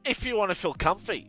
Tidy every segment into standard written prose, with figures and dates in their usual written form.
if you want to feel comfy,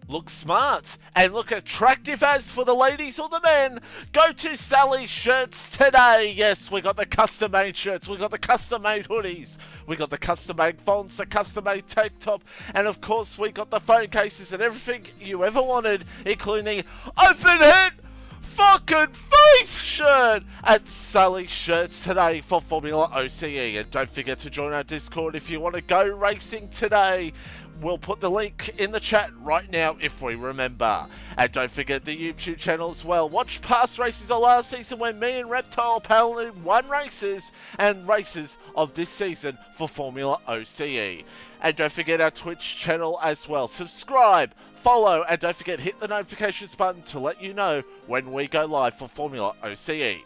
look smart, and look attractive as for the ladies or the men, go to Sally's Shirts today. Yes, we got the custom-made shirts, we got the custom-made hoodies, we got the custom-made fonts, the custom-made tank top, and of course we got the phone cases and everything you ever wanted, including open head fucking faith shirt at Sally's Shirts today for Formula OCE. And don't forget to join our Discord if you want to go racing today. We'll put the link in the chat right now if we remember. And don't forget the YouTube channel as well. Watch past races of last season when me and Reptile paddled won races and races of this season for Formula OCE. And don't forget our Twitch channel as well. Subscribe, follow, and don't forget hit the notifications button to let you know when we go live for Formula OCE.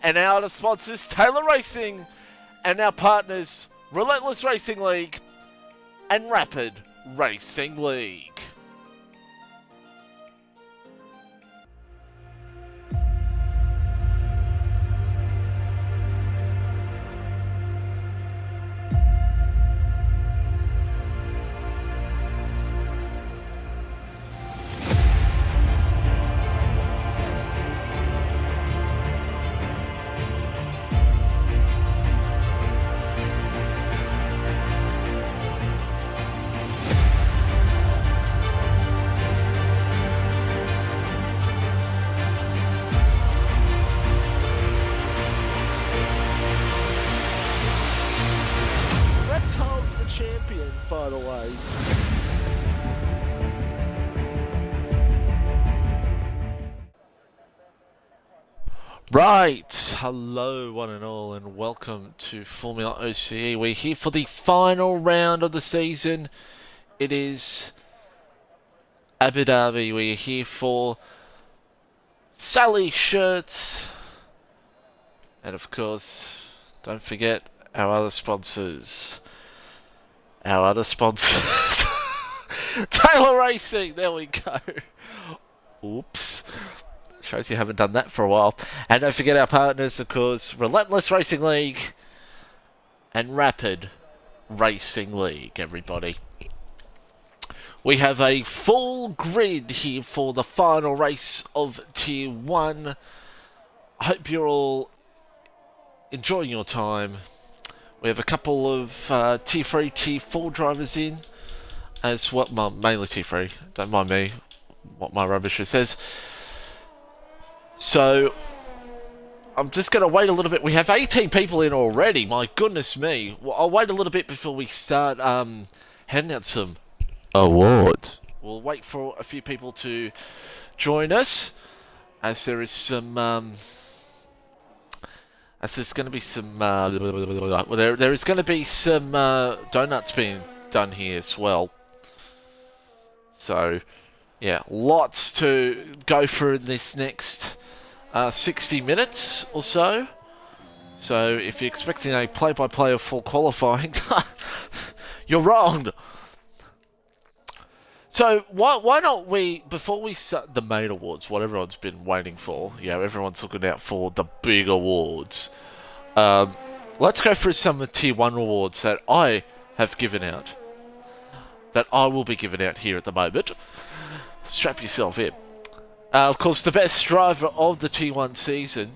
And our other sponsors, Taylor Racing, and our partners, Relentless Racing League and Rapid Racing League. Champion, by the way. Right, hello one and all, and welcome to Formula OCE. We're here for the final round of the season. It is Abu Dhabi. We're here for Sally's Shirts, and of course, don't forget our other sponsors. Taylor Racing, there we go. Oops. Shows you haven't done that for a while. And don't forget our partners, of course, Relentless Racing League and Rapid Racing League, everybody. We have a full grid here for the final race of Tier 1. I hope you're all enjoying your time. We have a couple of Tier 3, Tier 4 drivers in, as what, well, mainly Tier 3, don't mind me, what my rubbish says. So, I'm just going to wait a little bit. We have 18 people in already, my goodness me. Well, I'll wait a little bit before we start handing out some awards. We'll wait for a few people to join us, as there is some... As there's going to be some, well, there is going to be some donuts being done here as well. So, yeah, lots to go through in this next 60 minutes or so. So, if you're expecting a play-by-play of full qualifying, you're wrong. So, why not we, before we start the main awards, what everyone's been waiting for, you know, everyone's looking out for the big awards. Let's go through some of the Tier 1 awards that I have given out. That I will be giving out here at the moment. Strap yourself in. Of course, the best driver of the Tier 1 season.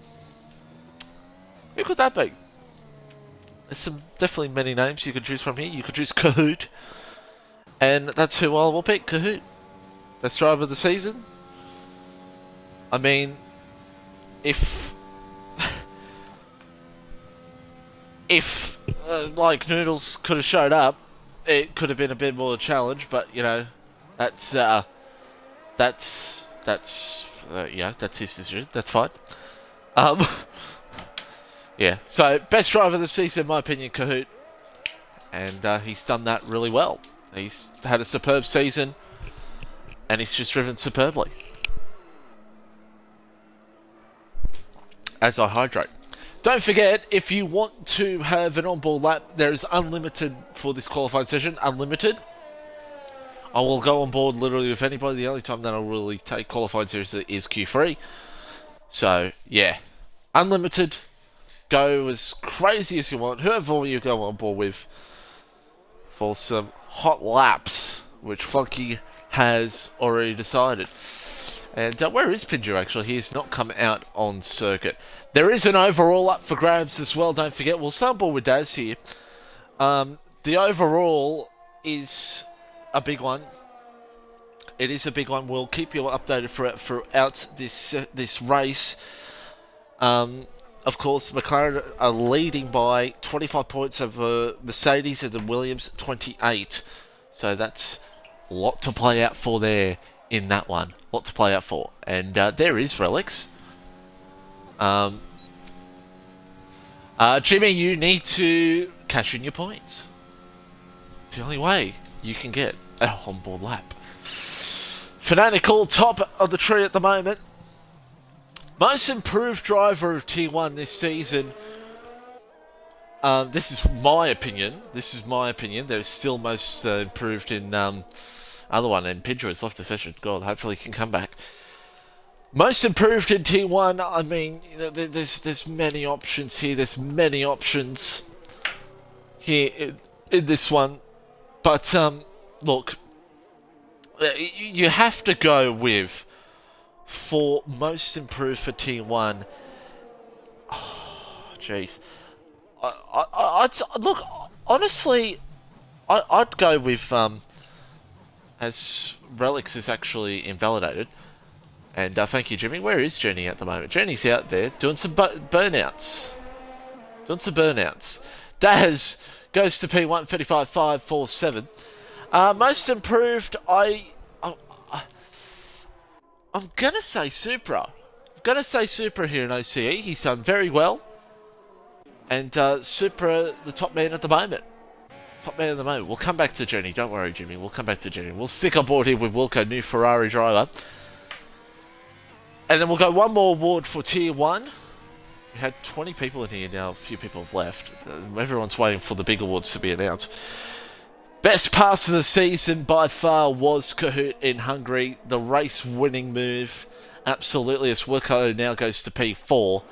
Who could that be? There's some definitely many names you could choose from here. You could choose Kahoot. And that's who I will pick, Kahoot. Best driver of the season. I mean, if like Noodles could have showed up, it could have been a bit more of a challenge. But you know, that's yeah, that's his decision. That's fine. Yeah. So best driver of the season, in my opinion, Kahoot, and he's done that really well. He's had a superb season, and he's just driven superbly. As I hydrate. Don't forget, if you want to have an onboard lap, there is unlimited for this qualifying session. Unlimited. I will go on board literally with anybody. The only time that I'll really take qualifying series is Q3. So, yeah. Unlimited. Go as crazy as you want. Whoever you go on board with for some hot laps which Funky has already decided. And where is Pinju, actually? He's not come out on circuit. There is an overall up for grabs as well, don't forget. We'll start ball with Daz here. The overall is a big one. It is a big one. We'll keep you updated throughout this race. Of course, McLaren are leading by 25 points over Mercedes and then Williams 28. So that's a lot to play out for there in that one. A lot to play out for. And there is Relics. Jimmy, you need to cash in your points. It's the only way you can get a on-board lap. Fanatical, top of the tree at the moment. Most improved driver of T1 this season. This is my opinion. There's still most improved in other one. And Pedro has left the session. God, hopefully he can come back. Most improved in T1. I mean, there's many options here. There's many options here in this one. But look, you have to go with, for most improved for T1. Oh, jeez. I'd look, honestly, I'd go with as Relics is actually invalidated. And thank you, Jimmy. Where is Jenny at the moment? Jenny's out there doing some burnouts. Daz goes to P1 35.547. Most improved, I'm gonna say Supra. Here in OCE. He's done very well. And Supra, the top man at the moment. We'll come back to Jenny. Don't worry, Jimmy. We'll come back to Jenny. We'll stick on board here with Wilco, new Ferrari driver. And then we'll go one more award for Tier 1. We had 20 people in here now. A few people have left. Everyone's waiting for the big awards to be announced. Best pass of the season by far was Kahoot in Hungary. The race-winning move. Absolutely, as Wilco now goes to P4.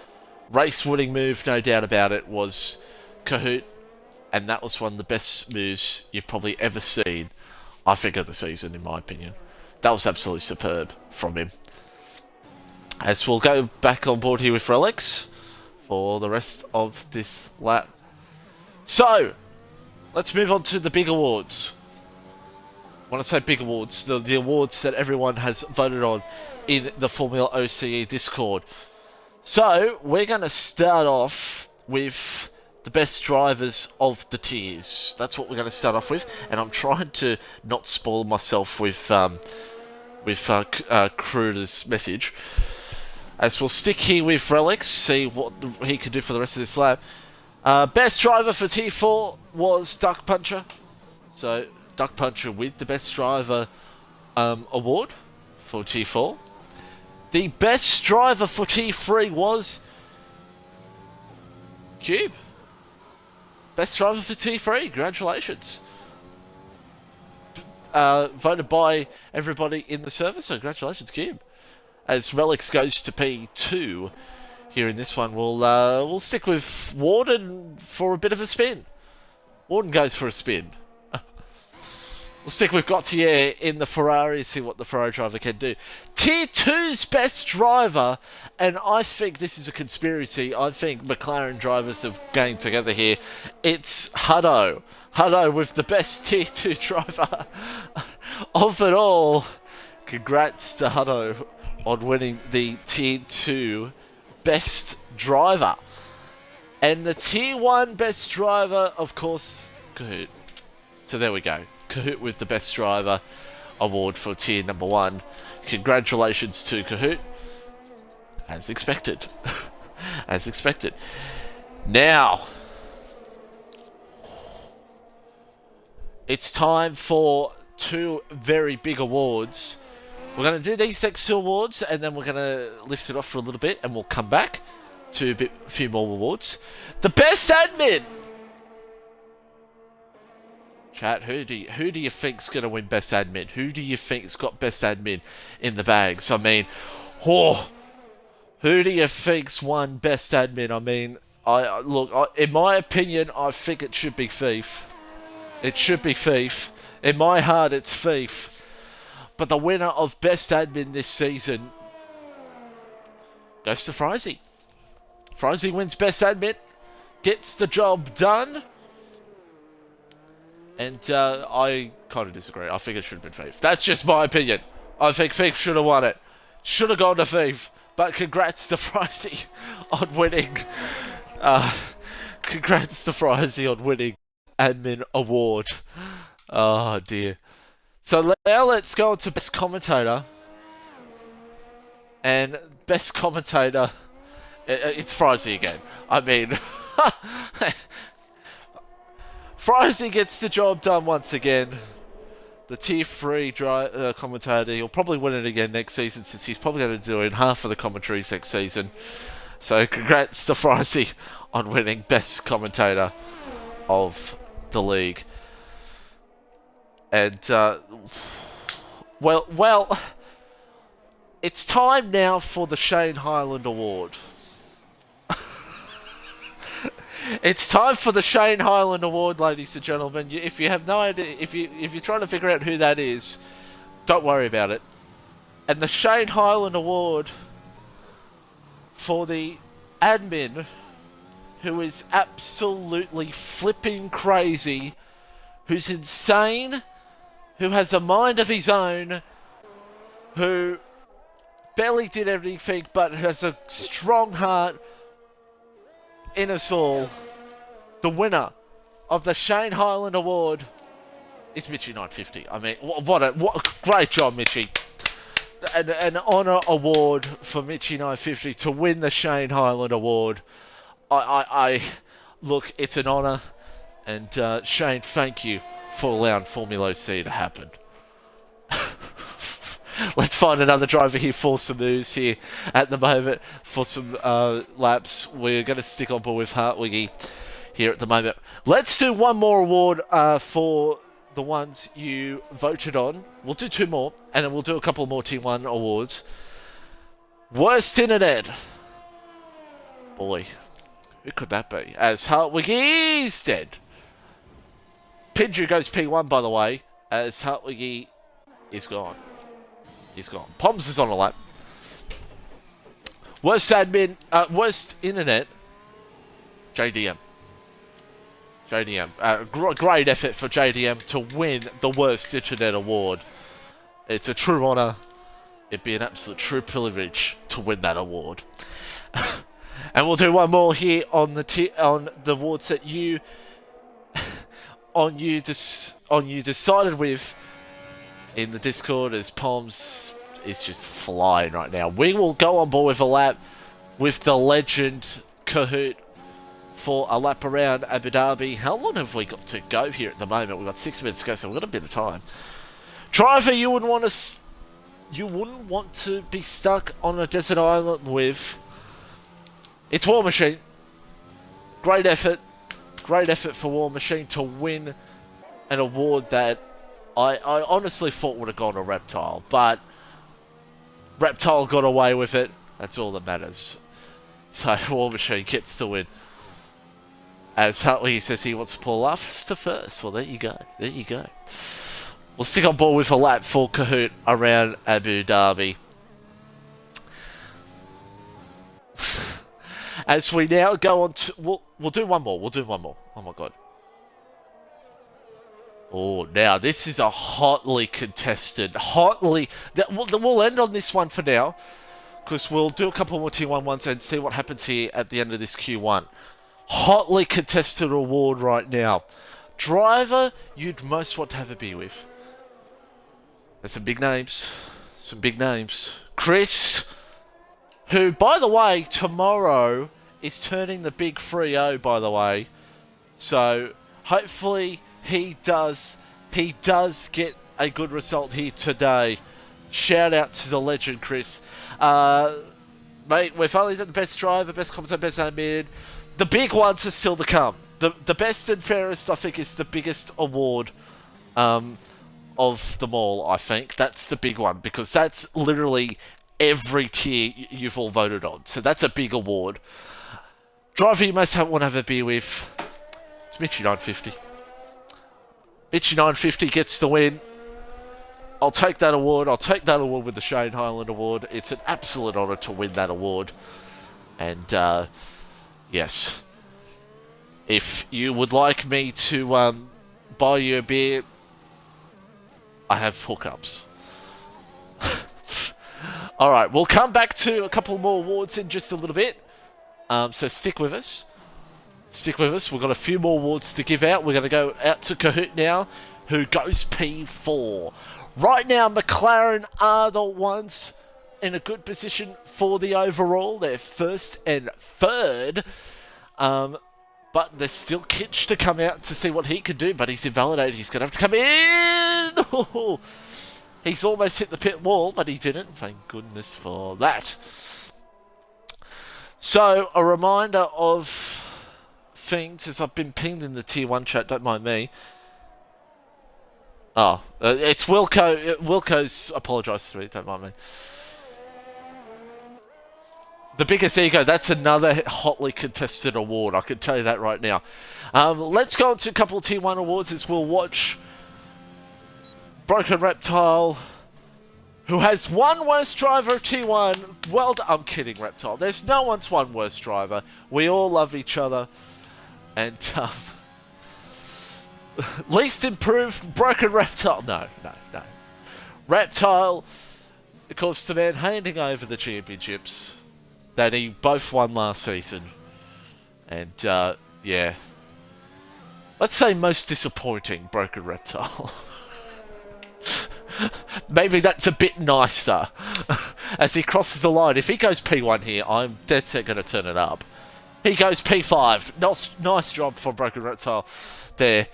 Race-winning move, no doubt about it, was Kahoot. And that was one of the best moves you've probably ever seen, I think, of the season, in my opinion. That was absolutely superb from him. As we'll go back on board here with Relics for the rest of this lap. So, let's move on to the big awards. When I say big awards, the awards that everyone has voted on in the FormulaOCE Discord. So, we're going to start off with the best drivers of the tiers. That's what we're going to start off with. And I'm trying to not spoil myself with Kruder's message. As we'll stick here with Relics, see what he can do for the rest of this lap. Best driver for T4 was Duck Puncher. So, Duck Puncher with the best driver award for T4. The best driver for T3 was Cube. Best driver for T3, congratulations. Voted by everybody in the server, so congratulations, Cube. As Relics goes to P2 here in this one, we'll stick with Warden for a bit of a spin. Warden goes for a spin. We'll stick with Gautier in the Ferrari, see what the Ferrari driver can do. Tier 2's best driver, and I think this is a conspiracy. I think McLaren drivers have gained together here. It's Hutto. Hutto with the best Tier 2 driver of it all. Congrats to Hutto on winning the Tier 2 best driver. And the Tier 1 best driver, of course, Kahoot. So there we go. Kahoot with the best driver award for tier number 1. Congratulations to Kahoot. As expected. As expected. Now, it's time for 2 very big awards. We're going to do these next 2 awards, and then we're going to lift it off for a little bit, and we'll come back to a few more awards. The best admin! Chat, who do you think's going to win best admin? Who do you think's got best admin in the bags? I mean, who do you think's won best admin? I mean, in my opinion, I think it should be Thief. It should be Thief. In my heart, it's Thief. But the winner of Best Admin this season goes to Frizy. Frizy wins Best Admin, gets the job done. And I kind of disagree. I think it should have been Thief. That's just my opinion. I think Thief should have won it. Should have gone to Thief. But congrats to Frizy on winning. Congrats to Frizy on winning Admin Award. Oh dear. So now let's go on to Best Commentator. And Best Commentator, it's Frizy again. I mean, Frizy gets the job done once again. The Tier 3 commentator. He'll probably win it again next season, since he's probably going to do in half of the commentaries next season. So congrats to Frizy on winning Best Commentator of the league. And, well, it's time now for the Shane Highland Award. It's time for the Shane Highland Award, ladies and gentlemen. If you have no idea, if you're trying to figure out who that is, don't worry about it. And the Shane Highland Award for the admin who is absolutely flipping crazy, who's insane, who has a mind of his own, who barely did everything but has a strong heart in us all. The winner of the Shane Highland Award is Mitchy950. I mean, what a great job, Mitchy. An honour award for Mitchy950 to win the Shane Highland Award. Look, it's an honour, and Shane, thank you for allowing FormulaOCE to happen. Let's find another driver here for some moves here at the moment for some laps. We're going to stick on board with Hartwiggy here at the moment. Let's do one more award for the ones you voted on. We'll do two more, and then we'll do a couple more Team 1 awards. Worst Internet. Boy, who could that be? As Hartwiggy is dead. Pindru goes P1, by the way, as Hartwiggy is gone. He's gone. Poms is on a lap. Worst admin, worst internet, JDM. JDM. Great effort for JDM to win the worst internet award. It's a true honour. It'd be an absolute true privilege to win that award. And we'll do one more here on the awards that you decided with in the Discord, as Poms is just flying right now. We will go on board with a lap with the legend Kahoot for a lap around Abu Dhabi. How long have we got to go here at the moment? We've got 6 minutes to go, so we've got a bit of time. Driver you wouldn't want to be stuck on a desert island with. It's War Machine. Great effort for War Machine to win an award that I honestly thought would have gone to Reptile, but Reptile got away with it. That's all that matters. So War Machine gets the win. As Hartley says he wants to pull last to first. Well, there you go. There you go. We'll stick on board with a lap for Kahoot around Abu Dhabi. As we now go on to... We'll do one more. We'll do one more. Oh, my God. Oh, now, this is a hotly contested... We'll end on this one for now, because we'll do a couple more Tier 1 ones and see what happens here at the end of this Q1. Hotly contested award right now. Driver you'd most want to have a beer with. There's some big names. Some big names. Chris, who, by the way, tomorrow is turning the big 3-0, by the way. So, hopefully he does get a good result here today. Shout out to the legend, Chris. Mate, we've only done the best driver, best commentator, best admin. The big ones are still to come. The best and fairest, I think, is the biggest award of them all, I think. That's the big one, because that's literally every tier you've all voted on. So that's a big award. Driver you most want to have a beer with, it's Mitchy950. Mitchy 950 gets the win. I'll take that award. I'll take that award with the Shane Highland Award. It's an absolute honour to win that award. And, yes. If you would like me to buy you a beer, I have hookups. Alright, we'll come back to a couple more awards in just a little bit. So stick with us. Stick with us. We've got a few more awards to give out. We're going to go out to Kahoot now, who goes P4. Right now, McLaren are the ones in a good position for the overall. They're first and third. But there's still Kitch to come out to see what he can do, but he's invalidated. He's going to have to come in. He's almost hit the pit wall, but he didn't. Thank goodness for that. So, a reminder of things, as I've been pinged in the Tier 1 chat, don't mind me. Oh, it's Wilco. Wilco's apologised to me, don't mind me. The biggest ego, that's another hotly contested award, I can tell you that right now. Let's go on to a couple of Tier 1 awards as we'll watch Broken Reptile, who has one worst driver of Tier 1. Well, I'm kidding, Reptile. There's no one's one worst driver. We all love each other. And, least improved Broken Reptile. No. Reptile, of course, the man handing over the championships that he both won last season. And, yeah. Let's say most disappointing Broken Reptile. Maybe that's a bit nicer. As he crosses the line. If he goes P1 here, I'm dead set going to turn it up. He goes P5. Nice job for Broken Reptile there.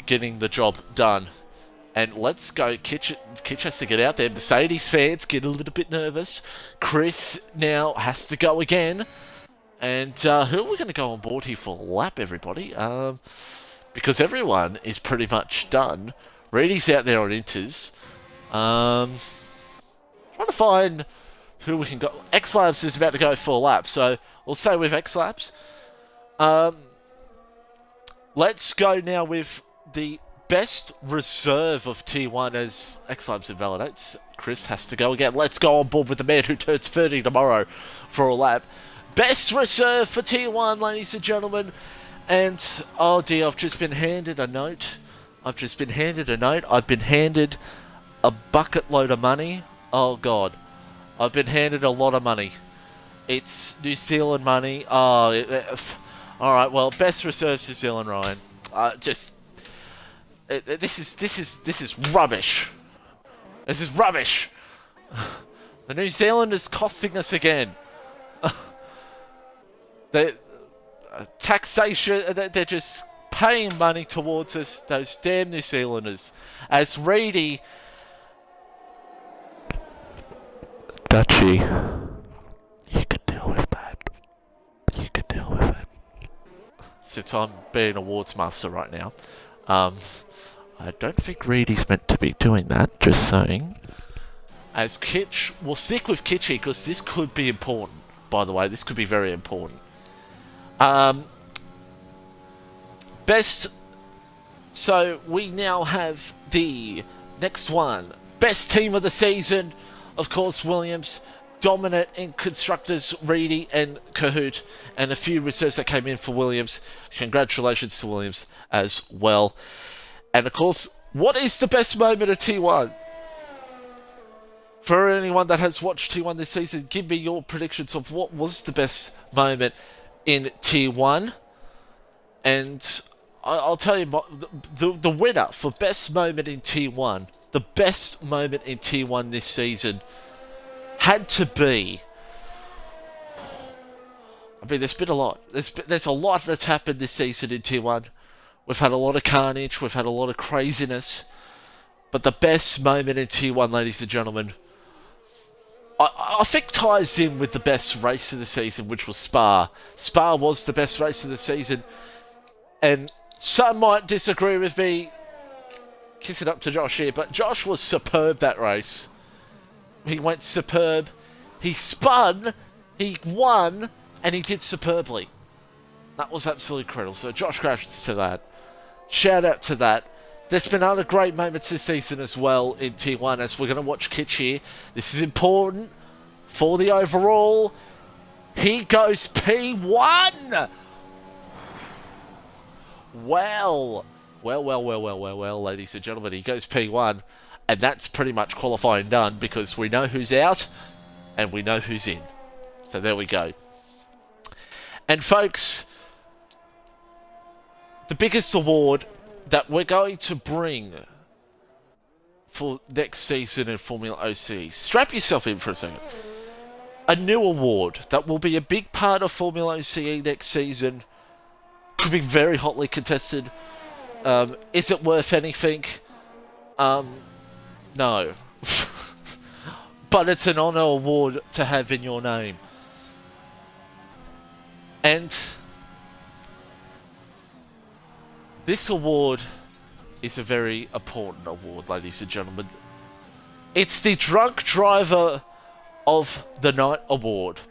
Getting the job done. And let's go. Kitch has to get out there. Mercedes fans get a little bit nervous. Chris now has to go again. And who are we going to go on board here for lap, everybody? Because everyone is pretty much done. Reedy's out there on inters. Trying to find who we can go. X-Labs is about to go for a lap, so we'll stay with X-Labs. Let's go now with the best reserve of T1 as X-Labs invalidates. Chris has to go again. Let's go on board with the man who turns 30 tomorrow for a lap. Best reserve for T1, ladies and gentlemen. And, oh dear, I've just been handed a note. I've been handed a bucket load of money. Oh, God. I've been handed a lot of money. It's New Zealand money. Oh, alright, well, best reserves New Zealand, Ryan. This is rubbish. This is rubbish. The New Zealand is costing us again. The taxation, they're just paying money towards us, those damn New Zealanders. As Reedy... Dutchy, you can deal with that. You can deal with it. Since I'm being awards master right now, I don't think Reedy's meant to be doing that, just saying. As Kitch, we'll stick with Kitchy because this could be important, by the way. This could be very important. Best... So, we now have the next one. Best team of the season. Of course, Williams. Dominant in constructors, Reedy and Kahoot. And a few reserves that came in for Williams. Congratulations to Williams as well. And of course, what is the best moment of T1? For anyone that has watched T1 this season, give me your predictions of what was the best moment in T1. And I'll tell you, the winner for best moment in T1, the best moment in T1 this season, had to be... I mean, there's been a lot. There's a lot that's happened this season in T1. We've had a lot of carnage. We've had a lot of craziness. But the best moment in T1, ladies and gentlemen, I think ties in with the best race of the season, which was Spa. Spa was the best race of the season. And some might disagree with me. Kiss it up to Josh here. But Josh was superb that race. He went superb. He spun. He won. And he did superbly. That was absolutely incredible. So Josh crashes to that. Shout out to that. There's been other great moments this season as well in Tier 1 as we're going to watch Kitch here. This is important for the overall. He goes P1! Well, ladies and gentlemen, he goes P1. And that's pretty much qualifying done because we know who's out and we know who's in. So there we go. And folks, the biggest award that we're going to bring for next season in FormulaOCE. Strap yourself in for a second. A new award that will be a big part of FormulaOCE next season. Could be very hotly contested. Is it worth anything? No. But it's an honour award to have in your name. And this award is a very important award, ladies and gentlemen. It's the Drunk Driver of the Night award.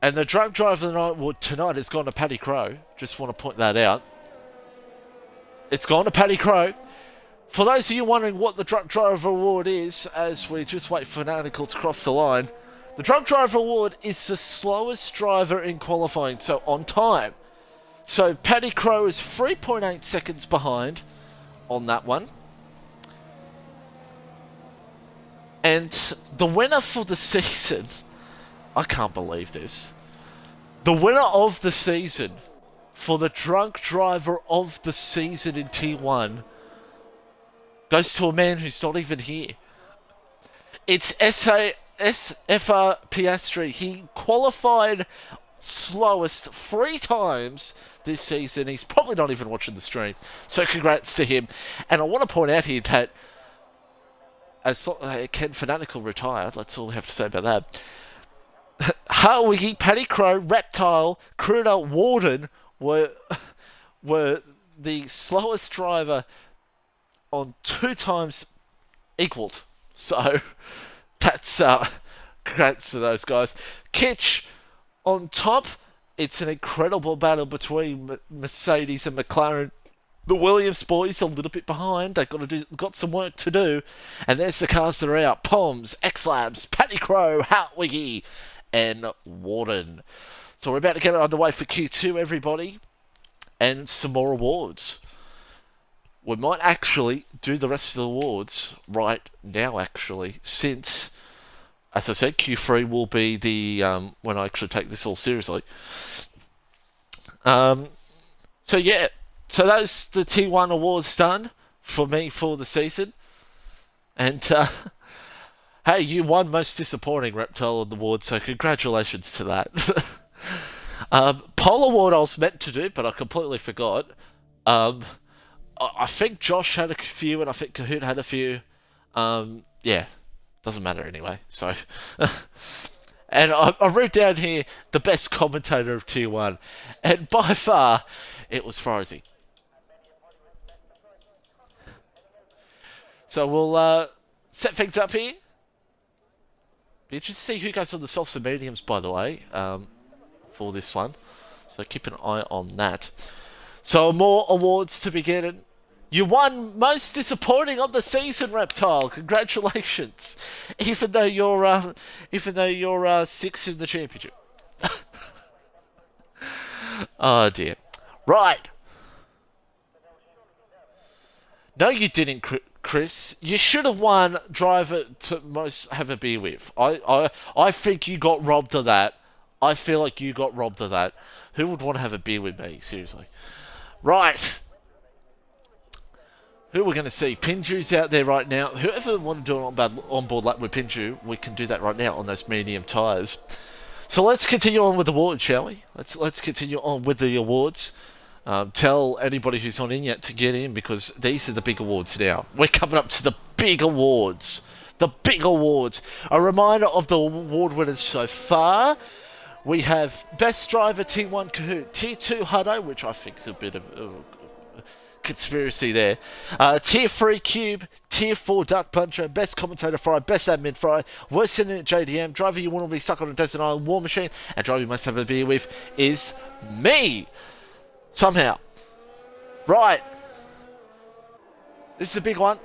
And the Drunk Driver of the Night award tonight has gone to Paddy Crow. Just want to point that out. It's gone to Paddy Crow. For those of you wondering what the Drunk Driver award is, as we just wait for Fanatical to cross the line, the Drunk Driver award is the slowest driver in qualifying, so on time. So Paddy Crow is 3.8 seconds behind on that one. And the winner for the season, I can't believe this. The winner of the season for the Drunk Driver of the season in T1 goes to a man who's not even here. It's SFR Piastri. He qualified slowest 3 times this season. He's probably not even watching the stream. So congrats to him. And I want to point out here that as Ken Fanatical retired, that's all we have to say about that. Harwiggy, Paddy Crow, Reptile, Kruder, Warden were the slowest driver on 2 times equaled. So that's congrats to those guys. Kitch on top. It's an incredible battle between Mercedes and McLaren. The Williams boys a little bit behind. They've got some work to do. And there's the cars that are out. Poms, X-Labs, Paddy Crow, Hartwiggy, and Warden. So we're about to get underway for Q2, everybody. And some more awards. We might actually do the rest of the awards right now, actually, since, as I said, Q3 will be the when I actually take this all seriously. So yeah, so that's the T1 awards done for me for the season. And hey, you won most disappointing Reptile on the award, so congratulations to that. Poll award I was meant to do, but I completely forgot. I think Josh had a few, and I think Kahoot had a few. Yeah, doesn't matter anyway. So, and I wrote down here the best commentator of Tier 1, and by far, it was Frosey. So we'll set things up here. Be interested to see who goes on the softs and mediums, by the way, for this one. So keep an eye on that. So more awards to be getting. You won most disappointing of the season, Reptile. Congratulations. Even though you're 6th in the championship. Oh dear. Right. No, you didn't, Chris. You should have won driver to most have a beer with. I think you got robbed of that. I feel like you got robbed of that. Who would want to have a beer with me? Seriously. Right. Who we're going to see? Pinju's out there right now. Whoever want to do an on-board lap with Pinju, we can do that right now on those medium tyres. So let's continue on with the awards, shall we? Let's continue on with the awards. Tell anybody who's not in yet to get in, because these are the big awards now. We're coming up to the big awards. The big awards. A reminder of the award winners so far. We have Best Driver Tier 1 Kahoot, Tier 2 Hutto, which I think is a bit of a conspiracy there. Tier 3 Cube, Tier 4 Duck Puncher, Best Commentator Fry, Best Admin Fry, Worst Internet JDM, Driver You Want to Be Stuck on a Desert Island War Machine, and Driver You Must Have a Beer With is me. Somehow. Right. This is a big one,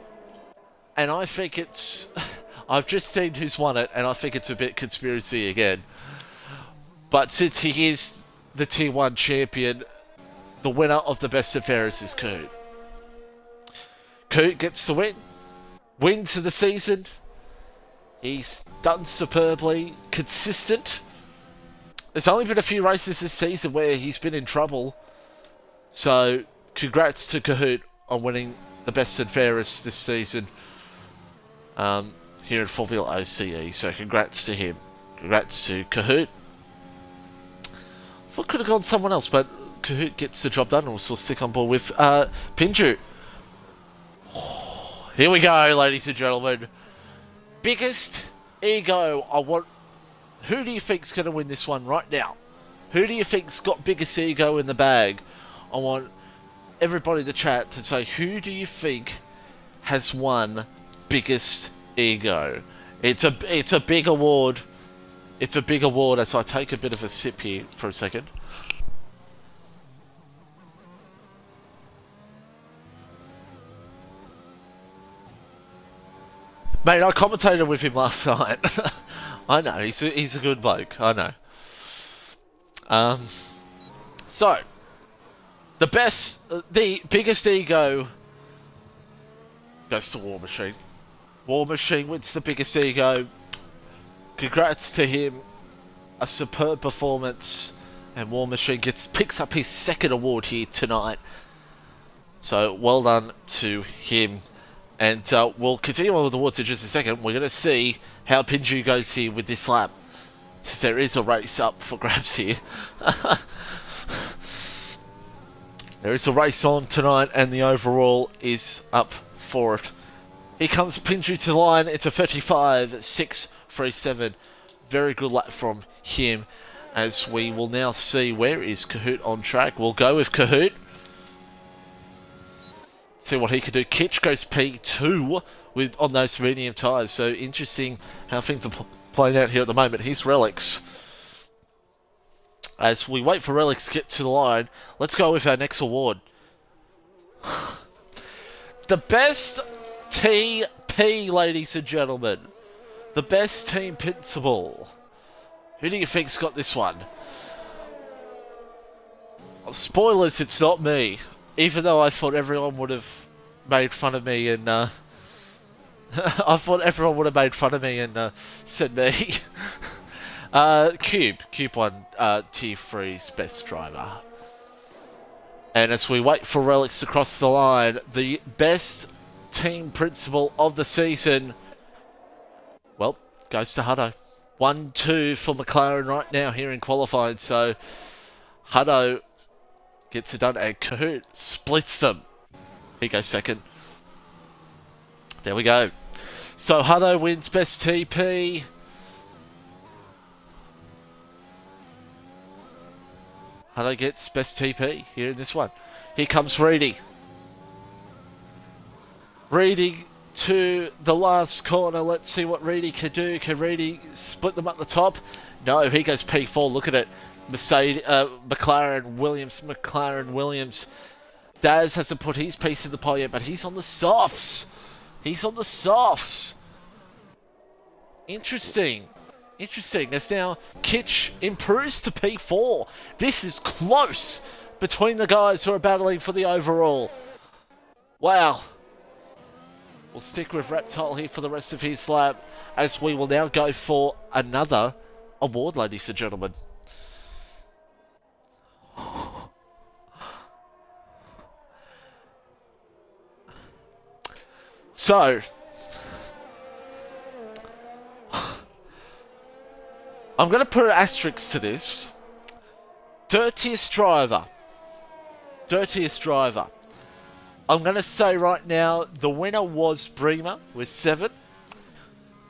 and I think it's... I've just seen who's won it, and I think it's a bit conspiracy again. But since he is the Tier 1 champion, the winner of the best and fairest is Coot. Coot gets the win. Wins of the season. He's done superbly. Consistent. There's only been a few races this season where he's been in trouble. So, congrats to Kahoot on winning the best and fairest this season here in FormulaOCE. So, congrats to him. Congrats to Kahoot. I could have gone someone else, but Kahoot gets the job done and we'll still stick on board with Pinju. Here we go, ladies and gentlemen. Biggest ego. Who do you think's going to win this one right now? Who do you think's got biggest ego in the bag? I want everybody in the chat to say, who do you think has won biggest ego? It's a big award. It's a big award as I take a bit of a sip here for a second. Mate, I commentated with him last night. I know, he's a good bloke, I know. So, the biggest ego goes to War Machine. War Machine wins the biggest ego. Congrats to him. A superb performance. And War Machine picks up his second award here tonight. So, well done to him. And we'll continue on with the awards in just a second. We're going to see how Pinju goes here with this lap. Since there is a race up for grabs here. There is a race on tonight and the overall is up for it. Here comes Pinju to the line. It's a 35.637. Very good lap from him. As we will now see where is Kahoot on track. We'll go with Kahoot. See what he can do. Kitch goes P2 on those medium tyres. So interesting how things are playing out here at the moment. Here's Relics. As we wait for Relics to get to the line, let's go with our next award. The best TP, ladies and gentlemen. The best team principal. Who do you think's got this one? Spoilers, it's not me. Even though I thought everyone would have made fun of me and I thought everyone would have made fun of me and said me. Cube won T3's best driver. And as we wait for Relics to cross the line, the best team principal of the season, well, goes to Hutto. 1-2 for McLaren right now here in qualifying. So Hutto gets it done, and Kahoot splits them. He goes second. There we go. So Hutto wins best TP. Hutto gets best TP here in this one. Here comes Reedy. Reedy to the last corner. Let's see what Reedy can do. Can Reedy split them up the top? No, he goes P4. Look at it. McLaren Williams. Daz hasn't put his piece in the pie yet, but he's on the softs. Interesting. As now Kitch improves to P4. This is close between the guys who are battling for the overall. Wow. We'll stick with Reptile here for the rest of his lap as we will now go for another award, ladies and gentlemen. So, I'm going to put an asterisk to this. Dirtiest driver. I'm going to say right now, the winner was Bremer with 7.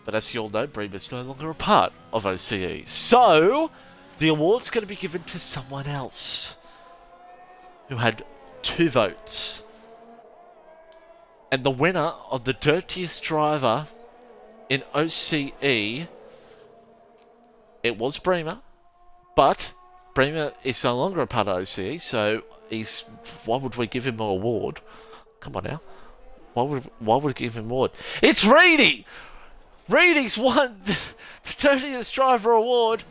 But as you all know, Bremer's no longer a part of OCE. So, the award's going to be given to someone else who had 2 votes. And the winner of the dirtiest driver in OCE, it was Bremer, but Bremer is no longer a part of OCE, so why would we give him an award? Come on now. Why would it give him award? It's Reedy! Reedy's won the 30th Driver Award,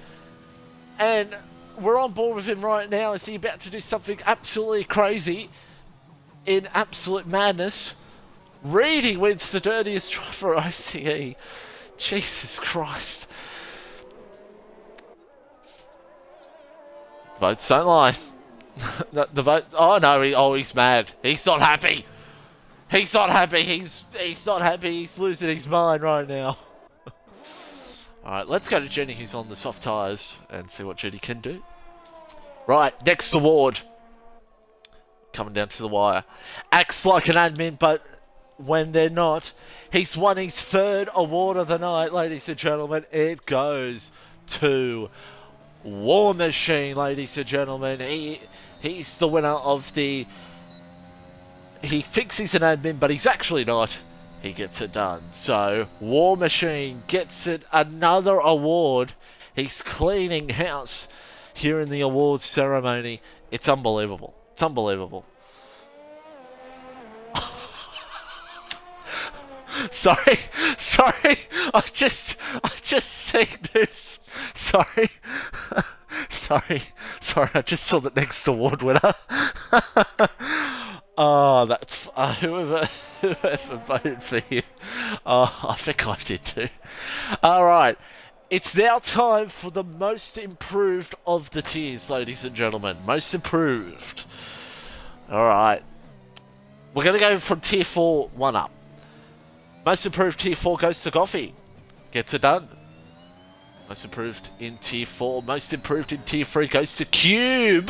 and we're on board with him right now. Is he about to do something absolutely crazy in absolute madness? Reedy wins the dirtiest driver OCE. Jesus Christ. Votes don't lie. The vote. Oh no! He's mad. He's not happy. He's not happy. He's not happy. He's losing his mind right now. All right, let's go to Jenny, who's on the soft tyres, and see what Jenny can do. Right, next award. Coming down to the wire. Acts like an admin, but when they're not. He's won his 3rd award of the night, ladies and gentlemen. It goes to War Machine, ladies and gentlemen. He's the winner of the... He thinks he's an admin, but he's actually not. He gets it done. So, War Machine gets it another award. He's cleaning house here in the awards ceremony. It's unbelievable. It's unbelievable. Sorry. I just seen news. Sorry. I just saw the next award winner. Oh, that's whoever voted for you. Oh, I think I did too. All right, it's now time for the most improved of the tiers, ladies and gentlemen. Most improved. All right, we're gonna go from tier 4 1 up. Most improved tier 4 goes to Goffy. Gets it done. Most improved in tier 4. Most improved in tier 3 goes to Cube.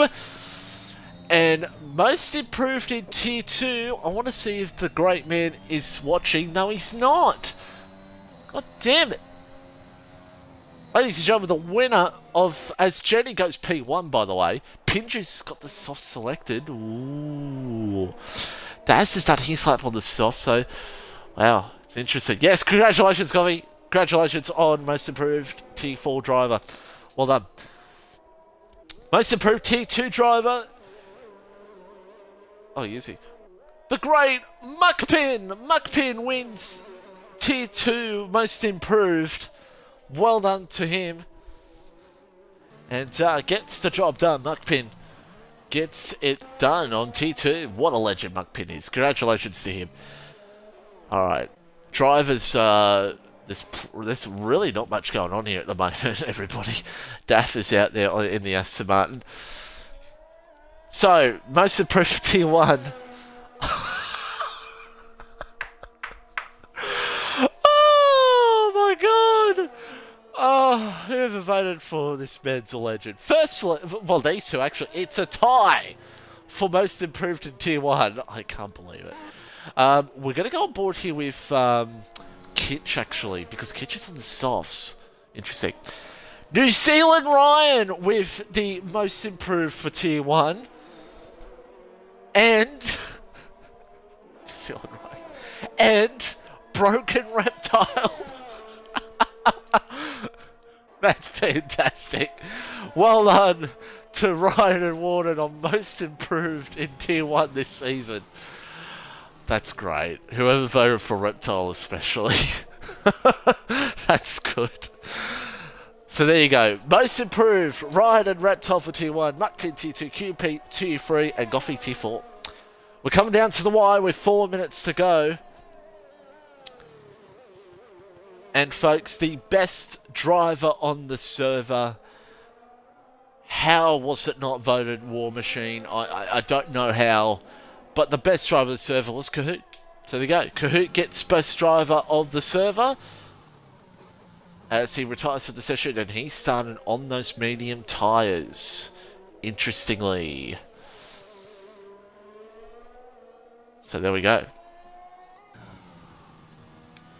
And most improved in tier 2, I want to see if the great man is watching. No, he's not. God damn it. Ladies and gentlemen, the winner of, as Jenny goes P1, by the way, Pinger's got the soft selected. Ooh. Daz has done his slap on the soft, so, wow, it's interesting. Yes, congratulations, Goffy. Congratulations on most improved tier 4 driver. Well done. Most improved tier 2 driver. Oh, easy. The great Muckpin! Muckpin wins tier 2 most improved. Well done to him. And gets the job done. Muckpin gets it done on tier 2. What a legend Muckpin is. Congratulations to him. Alright. Drivers, there's really not much going on here at the moment, everybody. Daff is out there in the Aston Martin. So, most improved for tier 1. Oh my god! Oh, whoever voted for this man's a legend. Firstly, well, these two actually, it's a tie for most improved in tier 1. I can't believe it. We're going to go on board here with Kitch, actually, because Kitch is on the softs. Interesting. New Zealand Ryan with the most improved for tier 1. And New Zealand Ryan. And Broken Reptile. That's fantastic. Well done to Ryan and Warden on most improved in tier 1 this season. That's great. Whoever voted for Reptile especially. That's good. So there you go. Most improved, Ryan and Reptile for tier 1, Muckpin tier 2, QP tier 3, and Goffy tier 4. We're coming down to the wire with 4 minutes to go. And folks, the best driver on the server. How was it not voted War Machine? I don't know how. But the best driver of the server was Kahoot. So there you go. Kahoot gets best driver of the server as he retires from the session, and he's starting on those medium tyres. Interestingly. So there we go.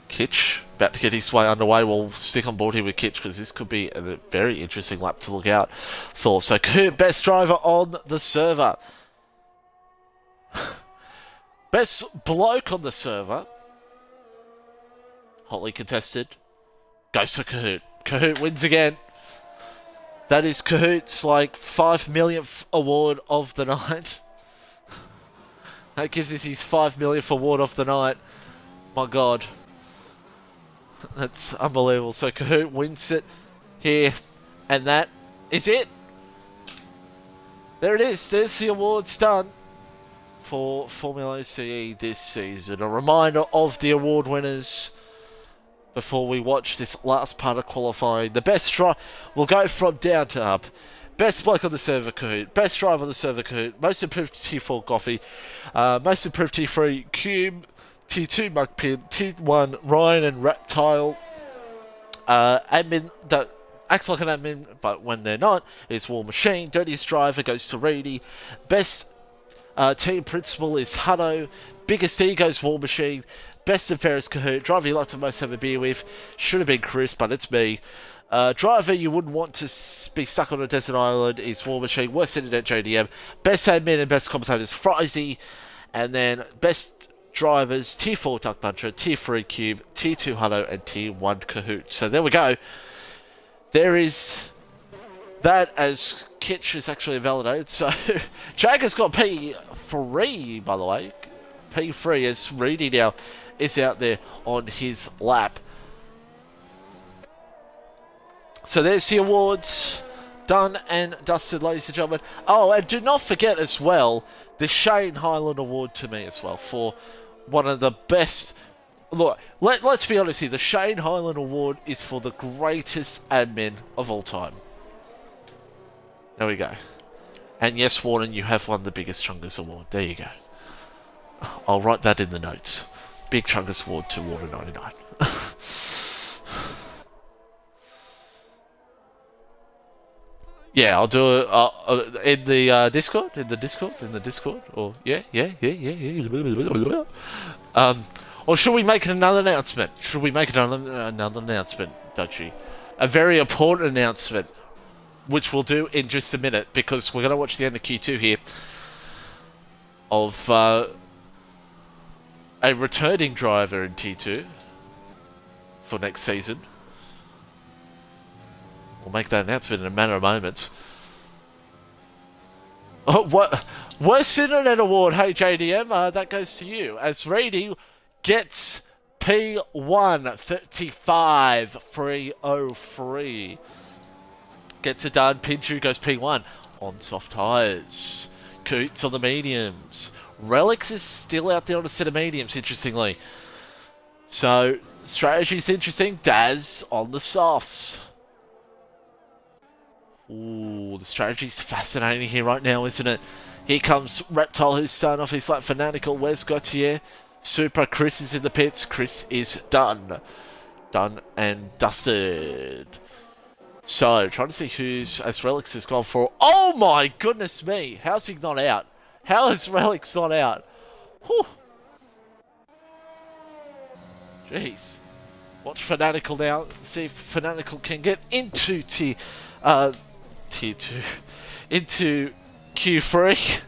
Kitch about to get his way underway. We'll stick on board here with Kitch because this could be a very interesting lap to look out for. So Kahoot, best driver on the server. Best bloke on the server. Hotly contested. Goes to Kahoot. Kahoot wins again. That is Kahoot's like 5 millionth award of the night. That gives us his 5 millionth award of the night. My God. That's unbelievable. So Kahoot wins it here. And that is it. There it is. There's the awards done for FormulaOCE this season. A reminder of the award winners before we watch this last part of qualifying. The best driver, we'll go from down to up. Best bloke on the server, Kahoot. Best driver on the server, Kahoot. Most improved Tier 4, Coffee. Most improved Tier 3, Cube. Tier 2, Mugpin. Tier 1, Ryan and Reptile. Admin, that acts like an admin, but when they're not, is War Machine. Dirtiest driver goes to Reedy. Best team principal is Hutto. Biggest ego is War Machine. Best and fairest Kahoot. Driver you like to most have a beer with. Should have been Chris, but it's me. Driver you wouldn't want to be stuck on a desert island is War Machine. Worst internet JDM. Best admin and best commentators Frizy. And then best drivers Tier 4 Duck Puncher, Tier 3 Cube, Tier 2 Hutto, and Tier 1 Kahoot. So there we go. There is that, as Kitch is actually validated. So Jag has got P3, by the way. P3 as Reedy now is out there on his lap. So there's the awards done and dusted, ladies and gentlemen. Oh, and do not forget as well the Shane Highland Award to me as well for one of the best. Look, let's be honest here. The Shane Highland Award is for the greatest admin of all time. There we go. And yes, Warren, you have won the biggest Chungus Award. There you go. I'll write that in the notes. Big Chungus Award to Warren 99. Yeah, I'll do it in the Discord. In the Discord. Or yeah. Or should we make another announcement? Should we make another announcement, Dutchy? A very important announcement, which we'll do in just a minute, because we're going to watch the end of Q2 here of a returning driver in T2 for next season. We'll make that announcement in a matter of moments. Oh, what? Worst Internet Award. Hey, JDM, that goes to you. As Reedy gets P1, 35,303. Gets it done. Pinchu goes P1 on soft tyres. Coots on the mediums. Relics is still out there on a set of mediums, interestingly. So, strategy's interesting. Daz on the softs. Ooh, the strategy's fascinating here right now, isn't it? Here comes Reptile, who's starting off his lap. Fanatical. Where's Gautier? Super. Chris is in the pits. Chris is done. Done and dusted. So, trying to see who's, as Relics has gone for. Oh my goodness me! How's he not out? How is Relics not out? Whew. Jeez. Watch Fanatical now. See if Fanatical can get into Tier 2. Into Q3.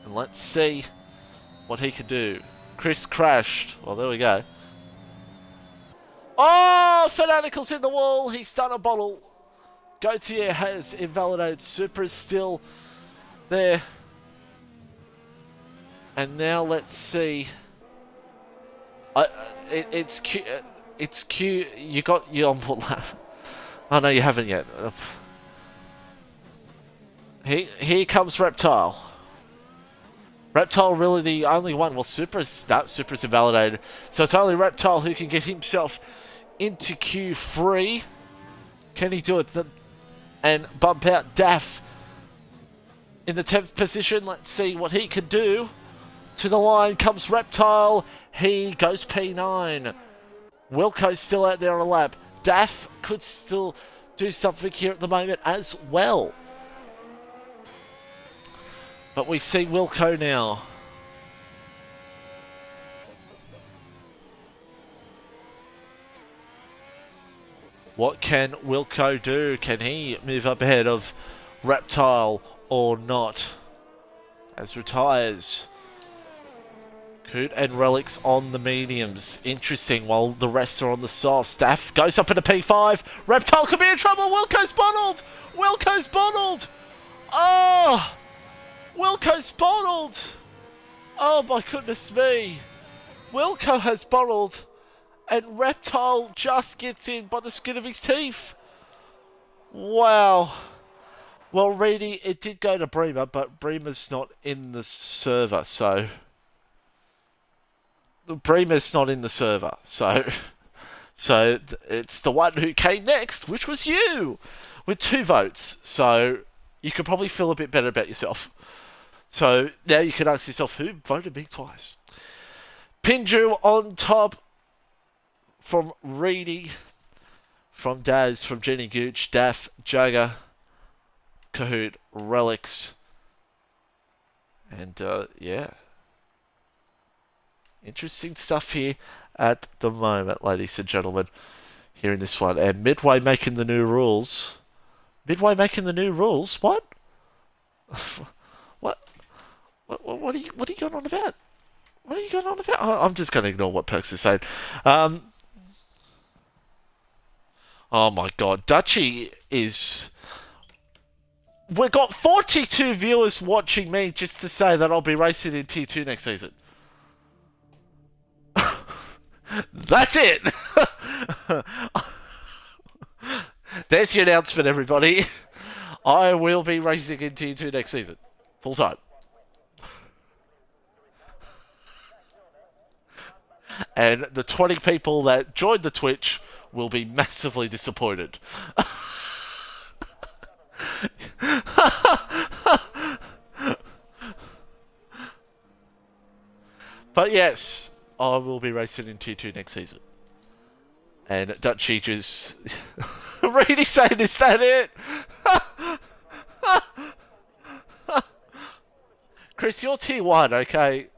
And let's see what he can do. Chris crashed. Well, there we go. Oh, Fanatical's in the wall. He's done a bottle. Gautier has invalidated. Super is still there. And now let's see. It's Q. It's Q. You got you on board lap. Oh no, you haven't yet. Here comes Reptile. Reptile really the only one. Well, Supra's invalidated. So it's only Reptile who can get himself into Q3. Can he do it? And bump out Daff in the 10th position. Let's see what he can do. To the line comes Reptile. He goes P9. Wilco's still out there on a lap. Daff could still do something here at the moment as well. But we see Wilco now. What can Wilco do? Can he move up ahead of Reptile or not? As retires. Coot and Relics on the mediums. Interesting, while the rest are on the soft. Staff goes up into P5. Reptile could be in trouble. Wilco's bottled. Wilco's bottled. Oh! Wilco's bottled. Oh my goodness me. Wilco has bottled, and Reptile just gets in by the skin of his teeth. Wow. Well, Reedy, it did go to Bremer, but Bremer's not in the server, so... Bremer's not in the server, so... So, it's the one who came next, which was you! With 2 votes, so you could probably feel a bit better about yourself. So, now you can ask yourself, who voted me twice? Pinju on top from Reedy, from Daz, from Jenny Gooch, Daff, Jagger, Kahoot, Relics, and yeah. Interesting stuff here at the moment, ladies and gentlemen, here in this one. And Midway making the new rules. Midway making the new rules? What? What are you going on about? What are you going on about? I'm just going to ignore what Perks is saying. Oh my god, Dutchy is... We've got 42 viewers watching me just to say that I'll be racing in Tier 2 next season. That's it! There's your announcement, everybody. I will be racing in Tier 2 next season. Full time. And the 20 people that joined the Twitch will be massively disappointed. But yes, I will be racing in Tier 2 next season. And Dutchy just... really saying, is that it? Chris, you're Tier 1, okay?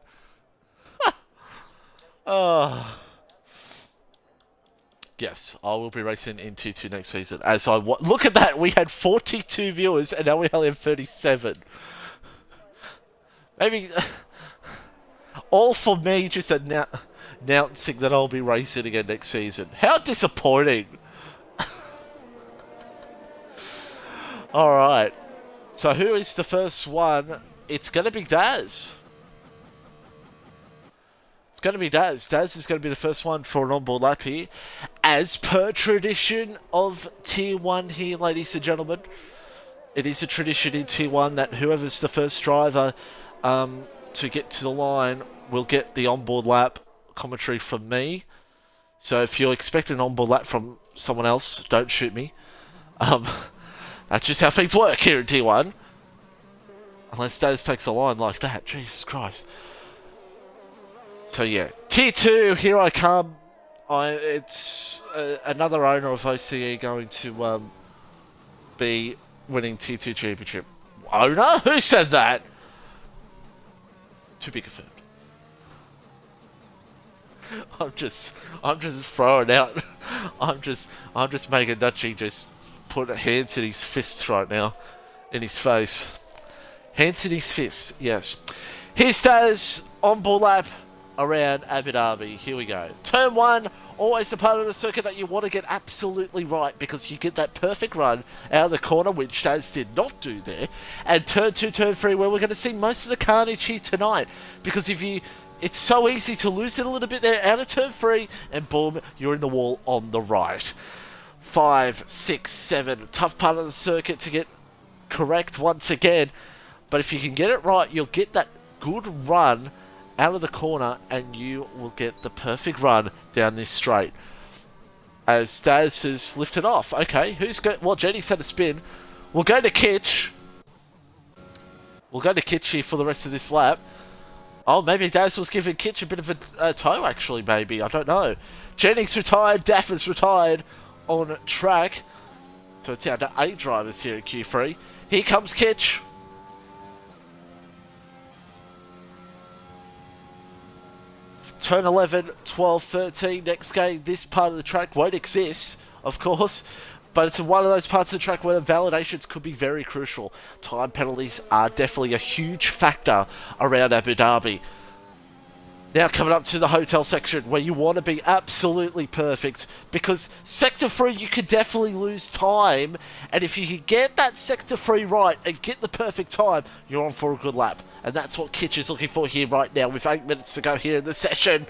Yes, I will be racing in Tier 2 next season. As I look at that, we had 42 viewers and now we only have 37. Maybe all for me just announcing that I'll be racing again next season. How disappointing. Alright. So who is the first one? It's going to be Daz. It's going to be Daz. Daz is going to be the first one for an onboard lap here. As per tradition of Tier 1 here, ladies and gentlemen. It is a tradition in Tier 1 that whoever's the first driver to get to the line will get the onboard lap commentary from me. So if you're expecting an onboard lap from someone else, don't shoot me. That's just how things work here in Tier 1. Unless Daz takes the line like that. Jesus Christ. So yeah, Tier 2, here I come. It's another owner of OCE going to be winning Tier 2 championship. Owner? Who said that? To be confirmed. I'm just throwing out. I'm just making Dutchy just put hands in his fists right now, in his face. Hands in his fists. Yes. Here's Daz on ball lap around Abu Dhabi. Here we go. Turn 1, always a part of the circuit that you want to get absolutely right because you get that perfect run out of the corner, which Daz did not do there. And turn 2, turn 3, where we're going to see most of the carnage here tonight. Because it's so easy to lose it a little bit there out of turn 3, and boom, you're in the wall on the right. 5, 6, 7, tough part of the circuit to get correct once again. But if you can get it right, you'll get that good run out of the corner and you will get the perfect run down this straight. As Daz has lifted off. Okay, who's got... Well, Jenny's had a spin. We'll go to Kitch. We'll go to Kitch here for the rest of this lap. Oh, maybe Daz was giving Kitch a bit of a tow, actually, maybe. I don't know. Jennings retired. Daff is retired on track. So it's down to 8 drivers here at Q3. Here comes Kitch. Turn 11, 12, 13. Next game, this part of the track won't exist, of course. But it's one of those parts of the track where the validations could be very crucial. Time penalties are definitely a huge factor around Abu Dhabi. Now coming up to the hotel section where you want to be absolutely perfect, because Sector 3 you could definitely lose time, and if you can get that Sector 3 right and get the perfect time, you're on for a good lap. And that's what Kitch is looking for here right now with 8 minutes to go here in the session.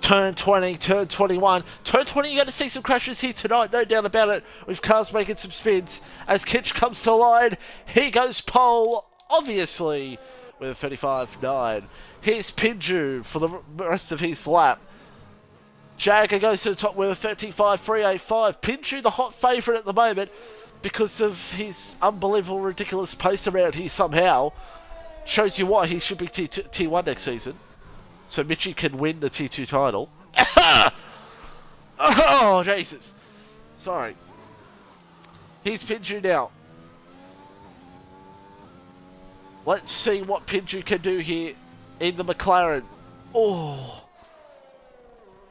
Turn 20, turn 21. Turn 20, you're going to see some crashes here tonight, no doubt about it, with cars making some spins. As Kitch comes to line, he goes pole, obviously, with a 35.9. Here's Pinju for the rest of his lap. Jagger goes to the top with a 35.385. Pinju, the hot favourite at the moment, because of his unbelievable, ridiculous pace around here somehow. Shows you why he should be T1 next season. So Mitchie can win the T2 title. Oh, Jesus. Sorry. Here's Pinju now. Let's see what Pinju can do here in the McLaren. Oh.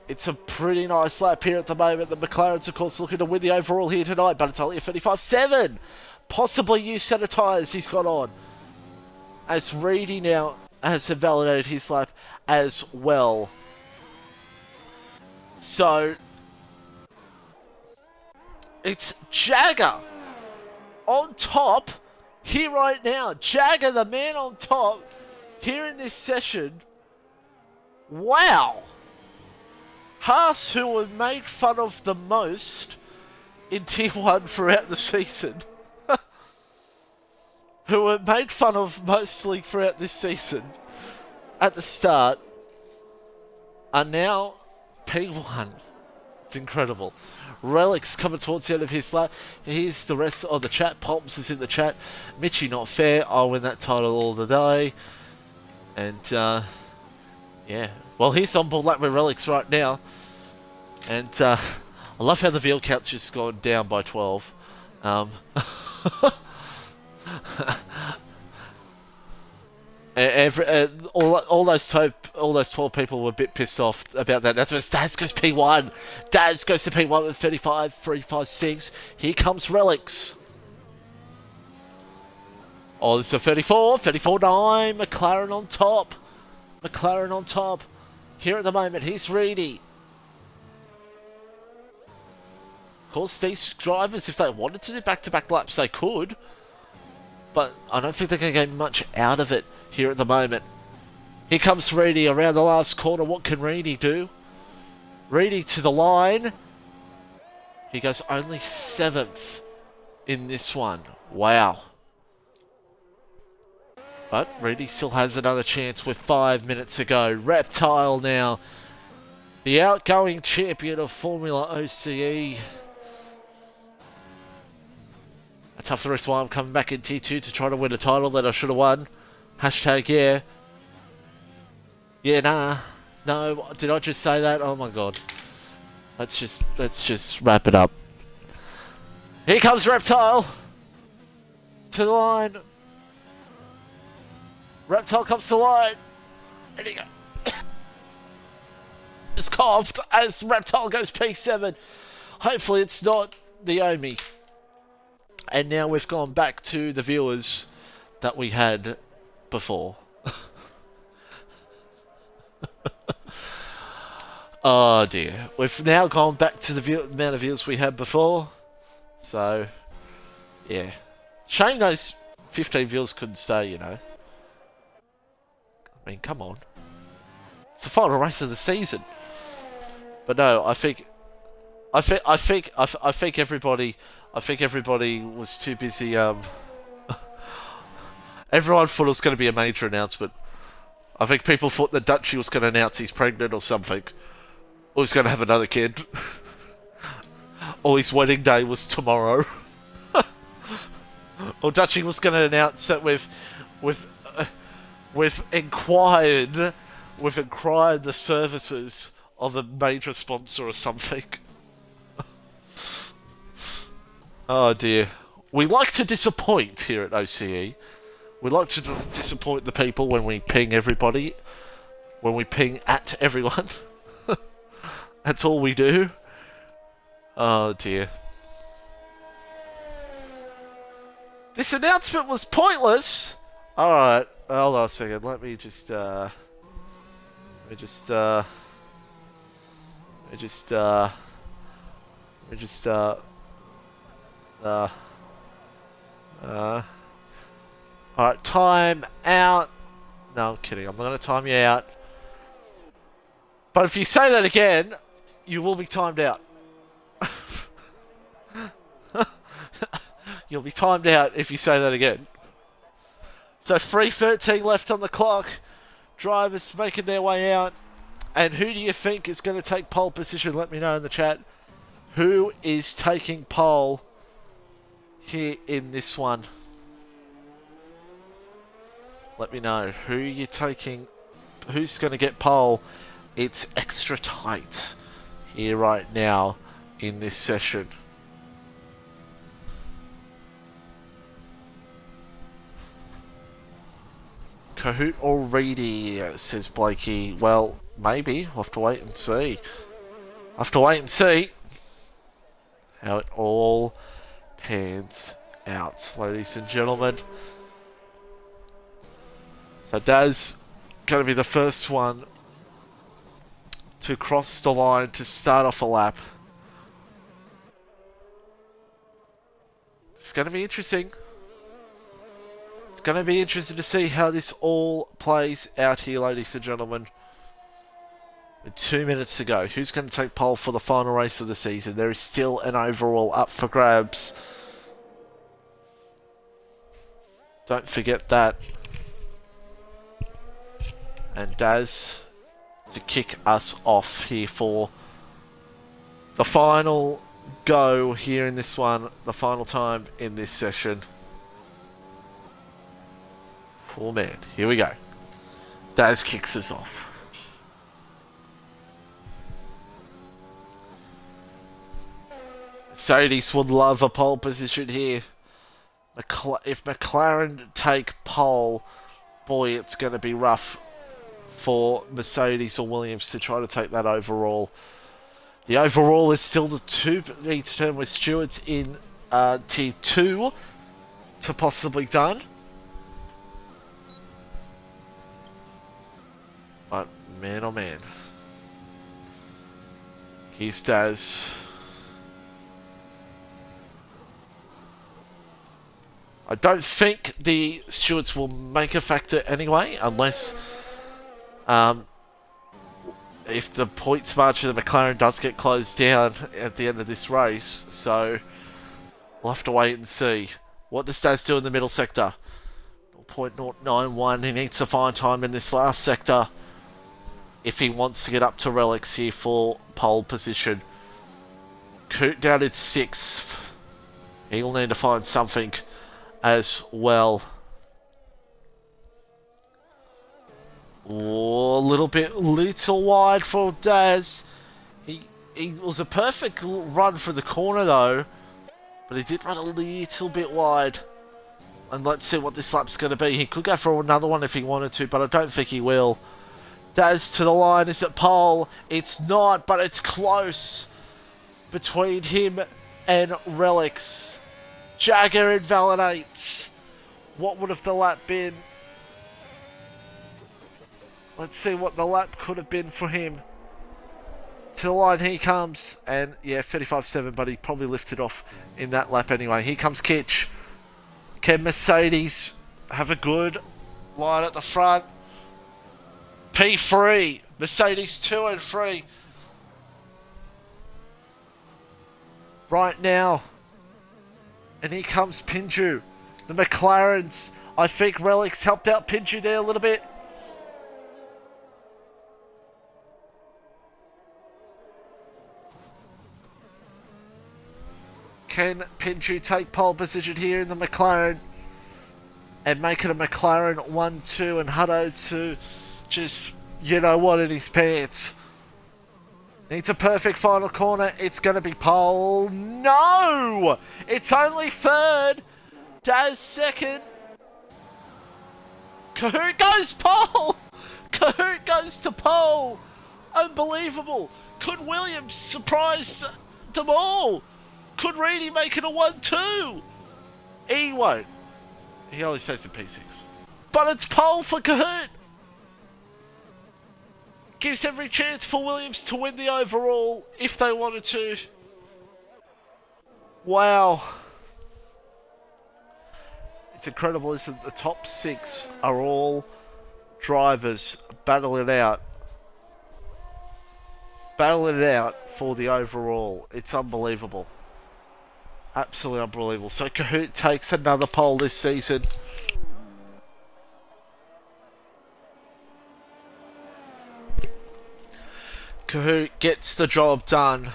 It's a pretty nice lap here at the moment. The McLaren's, of course, looking to win the overall here tonight, but it's only a 35.7. Possibly new set of tyres he's got on. As Reedy now has validated his lap as well. So, it's Jagger on top here right now. Jagger, the man on top, here in this session. Wow! Haas, who were made fun of the most in T1 throughout the season, who were made fun of mostly throughout this season at the start, are now P1. It's incredible. Relics coming towards the end of his lap. Here's the rest of the chat. Pops is in the chat. Mitchie, not fair. I'll win that title all the day. And, yeah. Well, he's on board lap with Relics right now. And, I love how the veal count's just gone down by 12. All those 12 people were a bit pissed off about that. That's when Daz goes P1. Daz goes to P1 with 35.356. Here comes Relics. Oh, this is a 34.9. McLaren on top. McLaren on top. Here at the moment, he's Reedy. Of course, these drivers, if they wanted to do back-to-back laps, they could. But I don't think they're going to get much out of it here at the moment. Here comes Reedy around the last corner. What can Reedy do? Reedy to the line. He goes only 7th in this one. Wow. But Reedy still has another chance with 5 minutes to go. Reptile now. The outgoing champion of FormulaOCE. A tough the rest while I'm coming back in T2 to try to win a title that I should have won. Hashtag yeah. Yeah, nah. No, did I just say that? Oh my god. Let's just wrap it up. Here comes Reptile. To the line. Reptile comes to the line. There you go. It's coughed as Reptile goes P7. Hopefully it's not the Omi. And now we've gone back to the viewers that we had before. Oh dear. We've now gone back to the amount of viewers we had before. So, yeah. Shame those 15 viewers couldn't stay, you know. I mean, come on. It's the final race of the season. But no, I think everybody was too busy. Everyone thought it was going to be a major announcement. I think people thought that Dutchie was going to announce he's pregnant or something. Or he's going to have another kid. Or his wedding day was tomorrow. Or Dutchie was going to announce that we've inquired the services of a major sponsor or something. Oh dear. We like to disappoint here at OCE. We like to disappoint the people when we ping everybody. When we ping at everyone. That's all we do. Oh dear. This announcement was pointless! Alright, hold on a second. Let me just alright. Time out. No, I'm kidding. I'm not going to time you out. But if you say that again, you will be timed out. You'll be timed out if you say that again. So 3:13 left on the clock. Drivers making their way out. And who do you think is going to take pole position? Let me know in the chat. Who is taking pole here in this one? Let me know. Who you're taking? Who's going to get pole? It's extra tight here right now in this session. Kahoot already, says Blakey. Well, maybe. We'll have to wait and see. Have to wait and see how it all pans out, ladies and gentlemen. So Daz going to be the first one to cross the line to start off a lap. It's going to be interesting. It's going to be interesting to see how this all plays out here, ladies and gentlemen. With 2 minutes to go. Who's going to take pole for the final race of the season? There is still an overall up for grabs. Don't forget that. And Daz to kick us off here for the final go here in this one. The final time in this session. Oh man, here we go. Daz kicks us off. Mercedes would love a pole position here. If McLaren take pole, boy, it's going to be rough for Mercedes or Williams to try to take that overall. The overall is still the to be determined with Stewart's in Tier 2 to possibly done. But man, oh man. Here's Daz. I don't think the stewards will make a factor anyway, unless if the points margin of the McLaren does get closed down at the end of this race. So we'll have to wait and see. What does Daz do in the middle sector? 0.091. He needs to find time in this last sector if he wants to get up to Relics here for pole position. Coot down at 6th. He'll need to find something as well. Oh, a little wide for Daz. He was a perfect run for the corner though, but he did run a little bit wide. And let's see what this lap's going to be. He could go for another one if he wanted to, but I don't think he will. Daz to the line. Is it pole? It's not, but it's close between him and Relics. Jagger invalidates. What would have the lap been? Let's see what the lap could have been for him. To the line he comes. And yeah, 35.7, but he probably lifted off in that lap anyway. Here comes Kitch. Can Mercedes have a good line at the front? P3. Mercedes 2 and 3. Right now. And here comes Pinju. The McLarens. I think Relics helped out Pinju there a little bit. Can Pinju take pole position here in the McLaren and make it a McLaren 1-2 and Hutto to just, you know what, in his pants. Needs a perfect final corner. It's going to be pole. No! It's only 3rd. Daz 2nd. Kahoot goes pole! Kahoot goes to pole! Unbelievable! Could Williams surprise them all? Could Reedy make it a 1-2? He won't. He only says the P6. But it's pole for Kahoot! Gives every chance for Williams to win the overall if they wanted to. Wow. It's incredible, isn't it? The top 6 are all drivers battling out battling it out for the overall. It's unbelievable. Absolutely unbelievable. So Kahoot takes another pole this season. Kahoot gets the job done.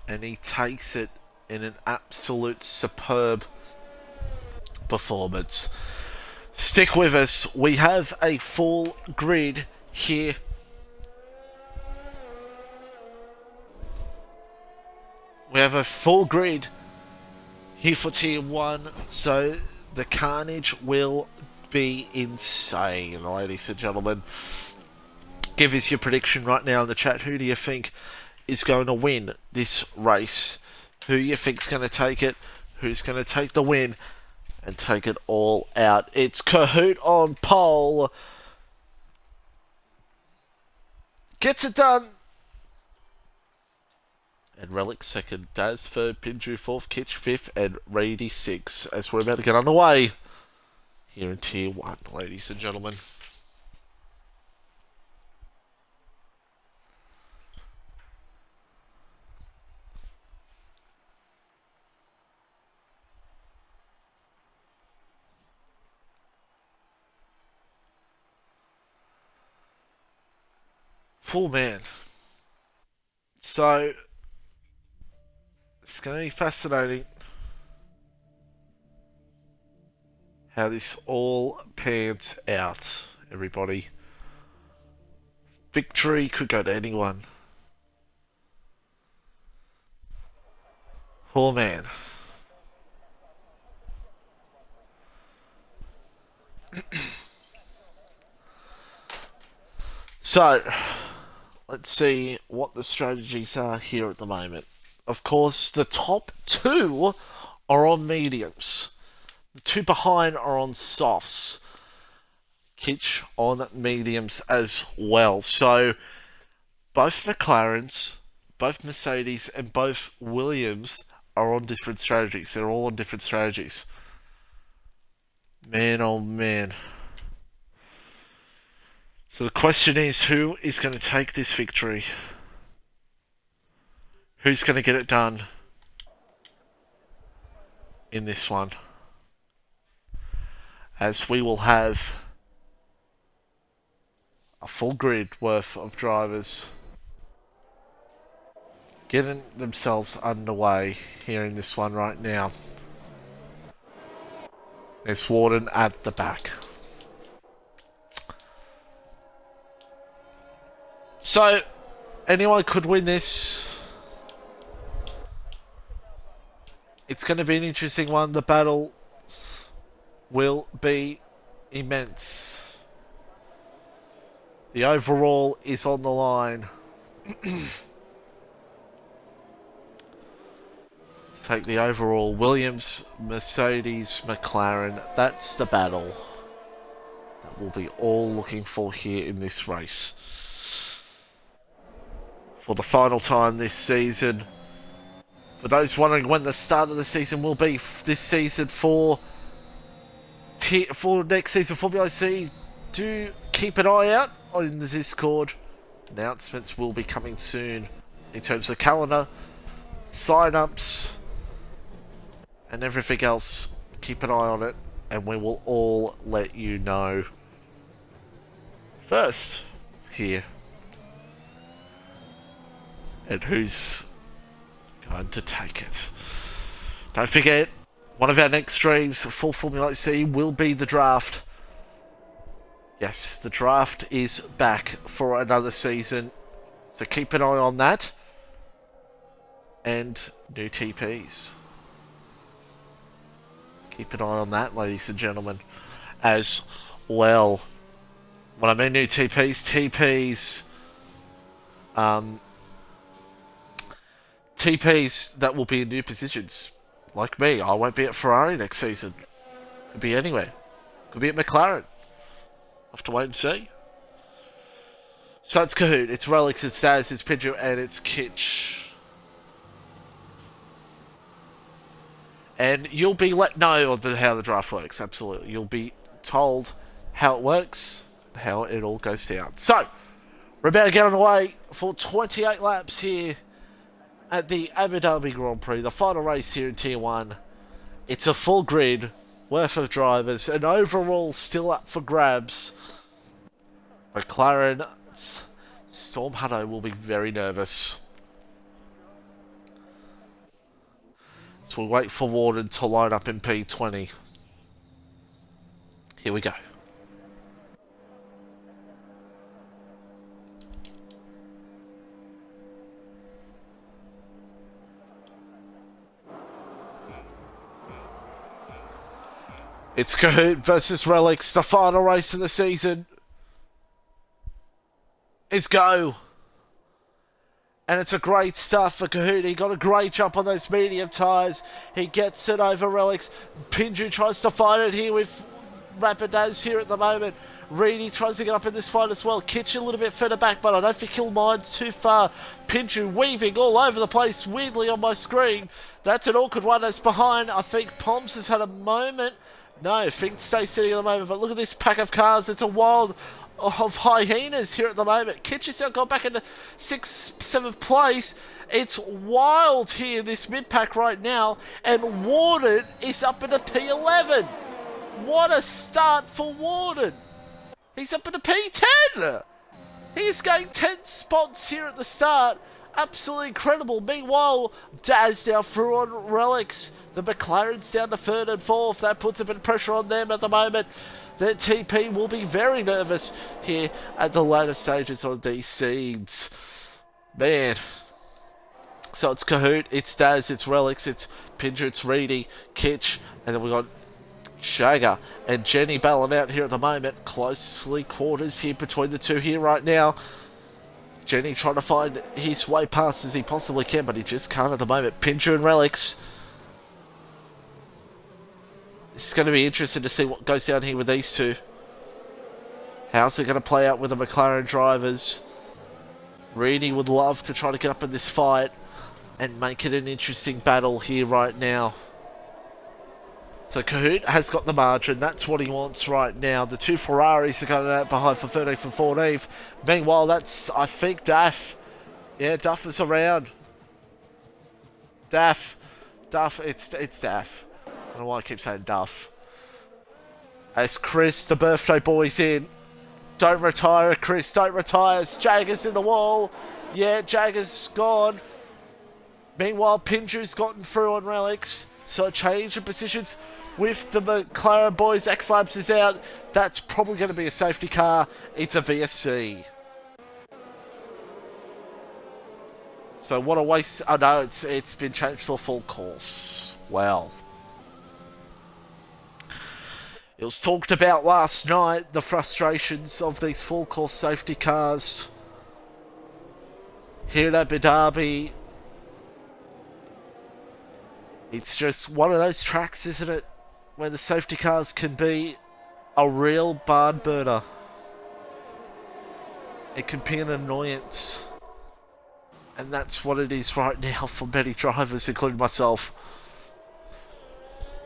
And he takes it in an absolute superb performance. Stick with us. We have a full grid here. We have a full grid here for Tier 1, so the carnage will be insane, ladies and gentlemen. Give us your prediction right now in the chat. Who do you think is going to win this race? Who you think's going to take it? Who's going to take the win and take it all out? It's Kahoot on pole. Gets it done. And Relic second, Daz third, Pinju fourth, Kitch fifth, and Rady sixth. As we're about to get underway here in Tier 1, ladies and gentlemen. Full man. So it's going to be fascinating how this all pans out, everybody. Victory could go to anyone. Oh man. So, let's see what the strategies are here at the moment. Of course, the top two are on mediums. The two behind are on softs. Kitch on mediums as well. So, both McLarens, both Mercedes, and both Williams are on different strategies. They're all on different strategies. Man, oh man. So the question is, who is going to take this victory? Who's going to get it done in this one? As we will have a full grid worth of drivers getting themselves underway here in this one right now. There's Warden at the back. So, anyone could win this. It's going to be an interesting one. The battles will be immense. The overall is on the line. Take the overall. Williams, Mercedes, McLaren. That's the battle that we'll be all looking for here in this race. For the final time this season. For those wondering when the start of the season will be this season for next season FormulaOCE, do keep an eye out on the Discord. Announcements will be coming soon in terms of calendar, sign-ups, and everything else. Keep an eye on it, and we will all let you know first here. And who's going to take it. Don't forget, one of our next streams for FormulaOCE will be the draft. Yes, the draft is back for another season. So keep an eye on that. And new TPs. Keep an eye on that, ladies and gentlemen, as well. When I mean new TPs, TPs that will be in new positions. Like me, I won't be at Ferrari next season. Could be anywhere. Could be at McLaren. Have to wait and see. So it's Kahoot, it's Relics, it's Daz, it's Pinju, and it's Kitch. And you'll be let know of how the draft works, absolutely. You'll be told how it works, how it all goes down. So, We're about to get underway for 28 laps here at the Abu Dhabi Grand Prix, the final race here in Tier 1. It's a full grid worth of drivers, and overall still up for grabs. McLaren's Storm Hutto will be very nervous. So we'll wait for Warden to line up in P20. Here we go. It's Kahoot versus Relics, the final race of the season. It's go. And it's a great start for Kahoot. He got a great jump on those medium tyres. He gets it over Relics. Pinju tries to fight it here with Rapidaz here at the moment. Reedy tries to get up in this fight as well. Kitchen a little bit further back, but I don't think he'll mind too far. Pinju weaving all over the place, weirdly on my screen. That's an awkward one that's behind. I think Poms has had a moment. No, Fink stays sitting at the moment, but look at this pack of cars. It's a wild of hyenas here at the moment. Kitchen's now gone back into 6th, 7th place. It's wild here, this mid-pack right now, and Warden is up into P11. What a start for Warden. He's up into P10. He's gained 10 spots here at the start. Absolutely incredible. Meanwhile, Daz now through on Relics. The McLaren's down to 3rd and 4th. That puts a bit of pressure on them at the moment. The TP will be very nervous here at the later stages of these scenes. Man. So it's Kahoot, it's Daz, it's Relics, it's Pinja, it's Reedy, Kitch, and then we've got Shagger and Jenny battling out here at the moment. Closely quarters here between the two here right now. Jenny trying to find his way past as he possibly can, but he just can't at the moment. Pinja and Relics. It's going to be interesting to see what goes down here with these two. How's it going to play out with the McLaren drivers? Reedy would love to try to get up in this fight and make it an interesting battle here right now. So Kahoot has got the margin. That's what he wants right now. The two Ferraris are going out behind for 13th and 14th. Meanwhile, that's, I think, Daff. Yeah, Duff is around. Daff, it's Daff. I don't know why I keep saying Duff. As Chris, the birthday boy's in. Don't retire, Chris. Don't retire. Jagger's in the wall. Yeah, Jagger's gone. Meanwhile, Pinju's gotten through on Relics. So a change of positions with the McLaren boys. X-Labs is out. That's probably going to be a safety car. It's a VSC. So what a waste. Oh no, it's been changed to a full course. Well. It was talked about last night, the frustrations of these full course safety cars here at Abu Dhabi. It's just one of those tracks, isn't it, where the safety cars can be a real barn burner. It can be an annoyance. And that's what it is right now for many drivers, including myself.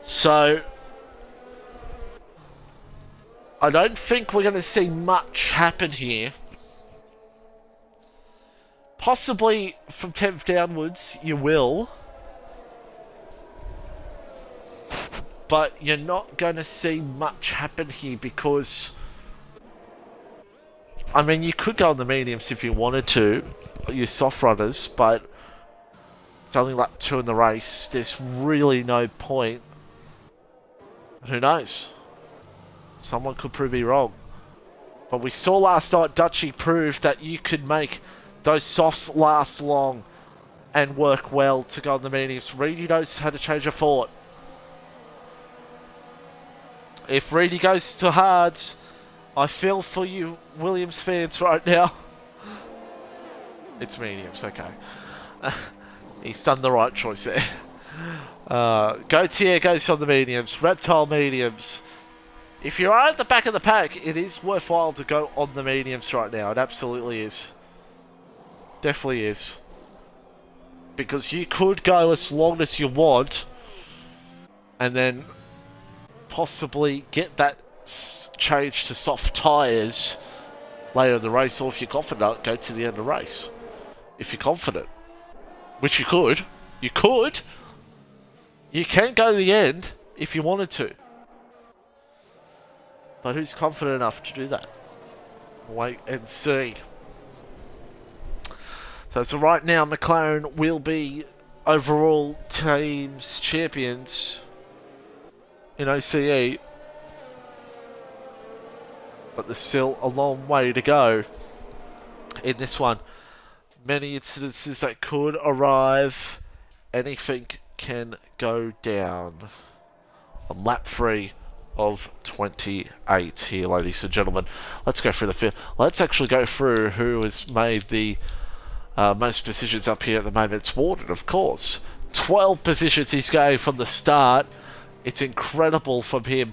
So I don't think we're going to see much happen here. Possibly from 10th downwards, you will. But you're not going to see much happen here because, I mean, you could go on the mediums if you wanted to, your soft runners, but it's only lap 2 in the race. There's really no point. Who knows? Someone could prove me wrong. But we saw last night Dutchy prove that you could make those softs last long and work well to go on the mediums. Reedy knows how to change a thought. If Reedy goes to hards, I feel for you Williams fans right now. It's mediums, okay. He's done the right choice there. Gautier goes on the mediums. Reptile mediums. If you are at the back of the pack, it is worthwhile to go on the mediums right now. It absolutely is. Definitely is. Because you could go as long as you want and then possibly get that change to soft tyres later in the race, or if you're confident, go to the end of the race. If you're confident, which you could, you can go to the end if you wanted to. But who's confident enough to do that? Wait and see. So right now, McLaren will be overall teams champions in OCE. But there's still a long way to go in this one. Many incidences that could arrive. Anything can go down on lap 3 of 28 here, ladies and gentlemen. Let's go through the field. Let's actually go through who has made the most positions up here at the moment. It's Warden, of course. 12 positions he's going from the start. It's incredible from him.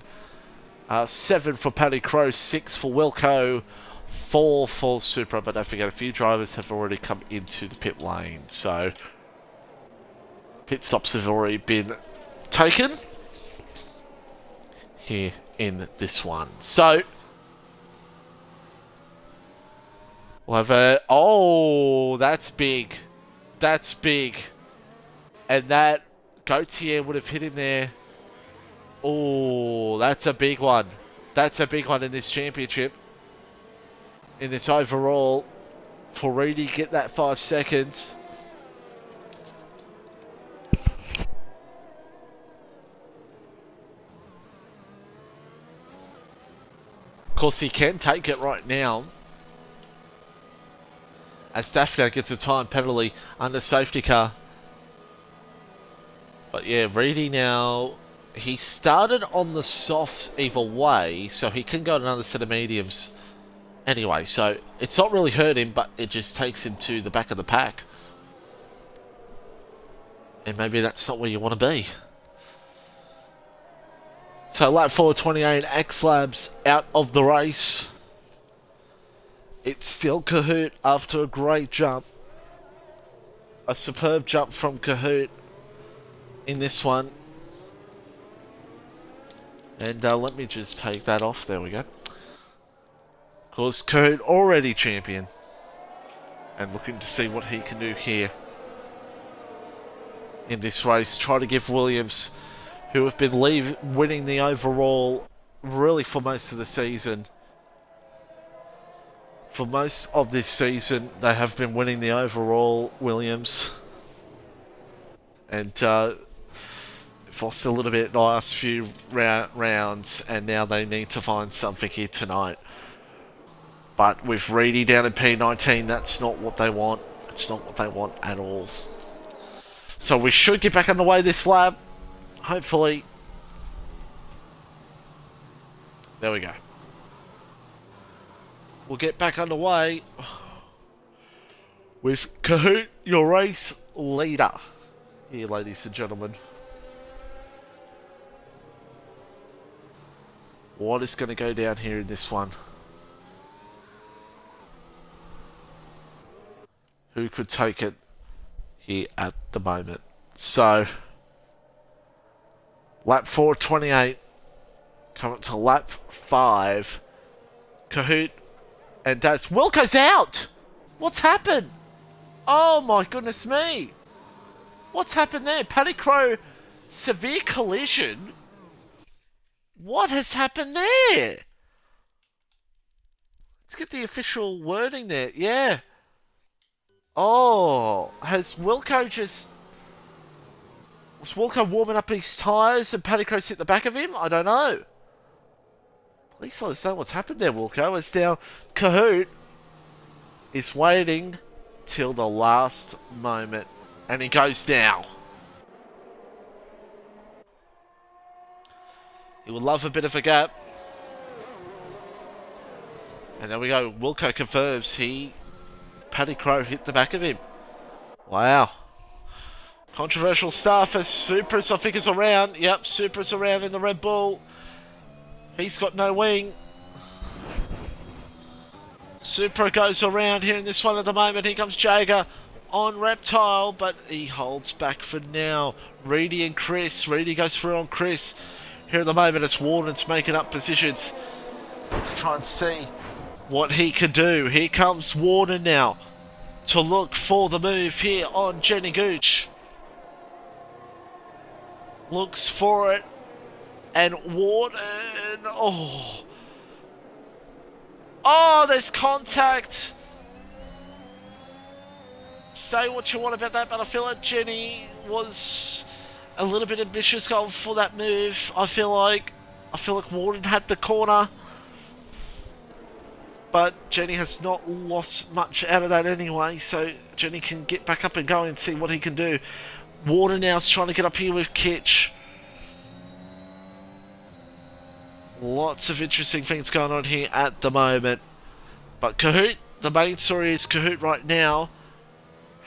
7 for Paddy Crowe, 6 for Wilco, 4 for Supra. But don't forget, a few drivers have already come into the pit lane. So pit stops have already been taken here in this one. So we'll have a... Oh, that's big. That's big. And that Gautier would have hit him there. Oh, that's a big one. That's a big one in this championship. In this overall. For Reedy, get that 5 seconds. Of course, he can take it right now. As Daphne gets a time penalty under safety car. But yeah, Reedy now... He started on the softs either way, so he can go to another set of mediums anyway. So it's not really hurt him, but it just takes him to the back of the pack. And maybe that's not where you want to be. So lap 4:28, X-Labs out of the race. It's still Kahoot after a great jump. A superb jump from Kahoot in this one. And let me just take that off. There we go. Of course, Kahoot already champion. And looking to see what he can do here in this race. Try to give Williams, who have been winning the overall really for most of the season. For most of this season, they have been winning the overall, Williams. And lost a little bit in the last few rounds, and now they need to find something here tonight. But with Reedy down in P19, that's not what they want. It's not what they want at all. So we should get back underway this lap. Hopefully. There we go. We'll get back underway with Kahoot, your race leader. Here, ladies and gentlemen. What is going to go down here in this one? Who could take it here at the moment? So, lap 4:28, coming to lap 5. Kahoot and Daz. Wilco's out! What's happened? Oh my goodness me! What's happened there? Paddy Crowe, severe collision. What has happened there? Let's get the official wording there. Yeah. Oh, has Wilco just... Was Wilco warming up his tyres and Paddy Crowe's hit the back of him? I don't know. Please let us know what's happened there, Wilco. It's now Kahoot is waiting till the last moment. And he goes now. He would love a bit of a gap. And there we go. Wilco confirms Paddy Crowe hit the back of him. Wow. Controversial stuff as Supra's, I think, is around. Yep, Supra's around in the Red Bull. He's got no wing. Supra goes around here in this one at the moment. Here comes Jager on Reptile, but he holds back for now. Reedy and Chris. Reedy goes through on Chris. Here at the moment, it's Warden's making up positions to try and see what he can do. Here comes Warden now to look for the move here on Jenny Gooch. Looks for it, and Warden, oh, there's contact. Say what you want about that, but I feel like Jenny was a little bit ambitious going for that move. I feel like Warden had the corner, but Jenny has not lost much out of that anyway, so Jenny can get back up and go and see what he can do. Warden now is trying to get up here with Kitch. Lots of interesting things going on here at the moment. But Kahoot, the main story is Kahoot right now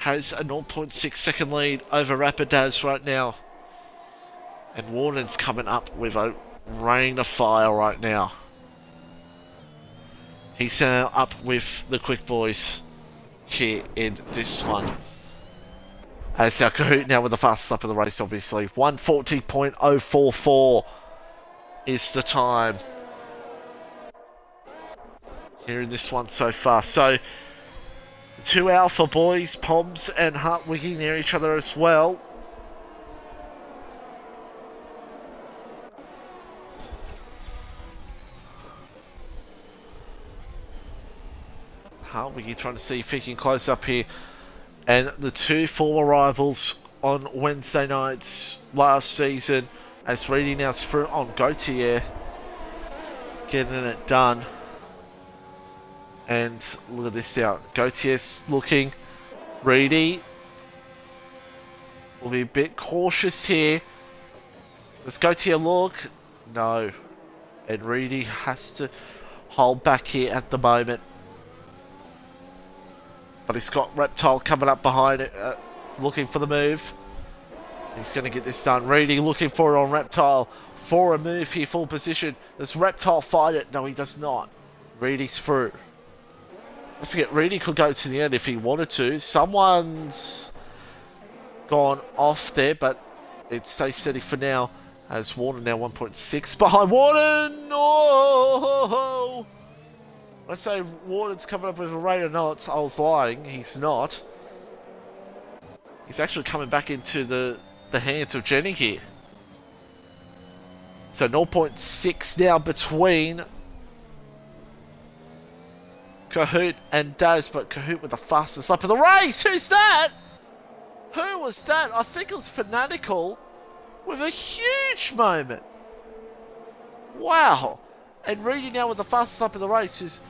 has a 0.6 second lead over Rapidaz right now. And Warden's coming up with a rain of fire right now. He's now up with the quick boys here in this one. And it's our Kahoot now with the fastest lap of the race, obviously. 1:40.044 is the time here in this one so far. So, the two alpha boys, Poms and Hartwiggy, near each other as well. Hartwiggy trying to see if he can close up here. And the two former rivals on Wednesday nights last season, as Reedy now's through on Gautier, getting it done. And look at this now. Gautier's looking. Reedy will be a bit cautious here. Does Gautier look? No. And Reedy has to hold back here at the moment. But he's got Reptile coming up behind it, looking for the move. He's going to get this done. Reedy looking for it on Reptile for a move here, full position. Does Reptile fight it? No, he does not. Reedy's through. I forget, Reedy could go to the end if he wanted to. Someone's gone off there, but it stays steady for now. As Warden now 1.6 behind Warden. Oh! I say Warden's coming up with a rate or not. I was lying. He's not. He's actually coming back into the hands of Jenny here. So 0.6 now between Kahoot and Daz, but Kahoot with the fastest lap of the race. Who's that? Who was that? I think it was Fanatical with a huge moment. Wow. And Reedy now with the fastest lap of the race, who's,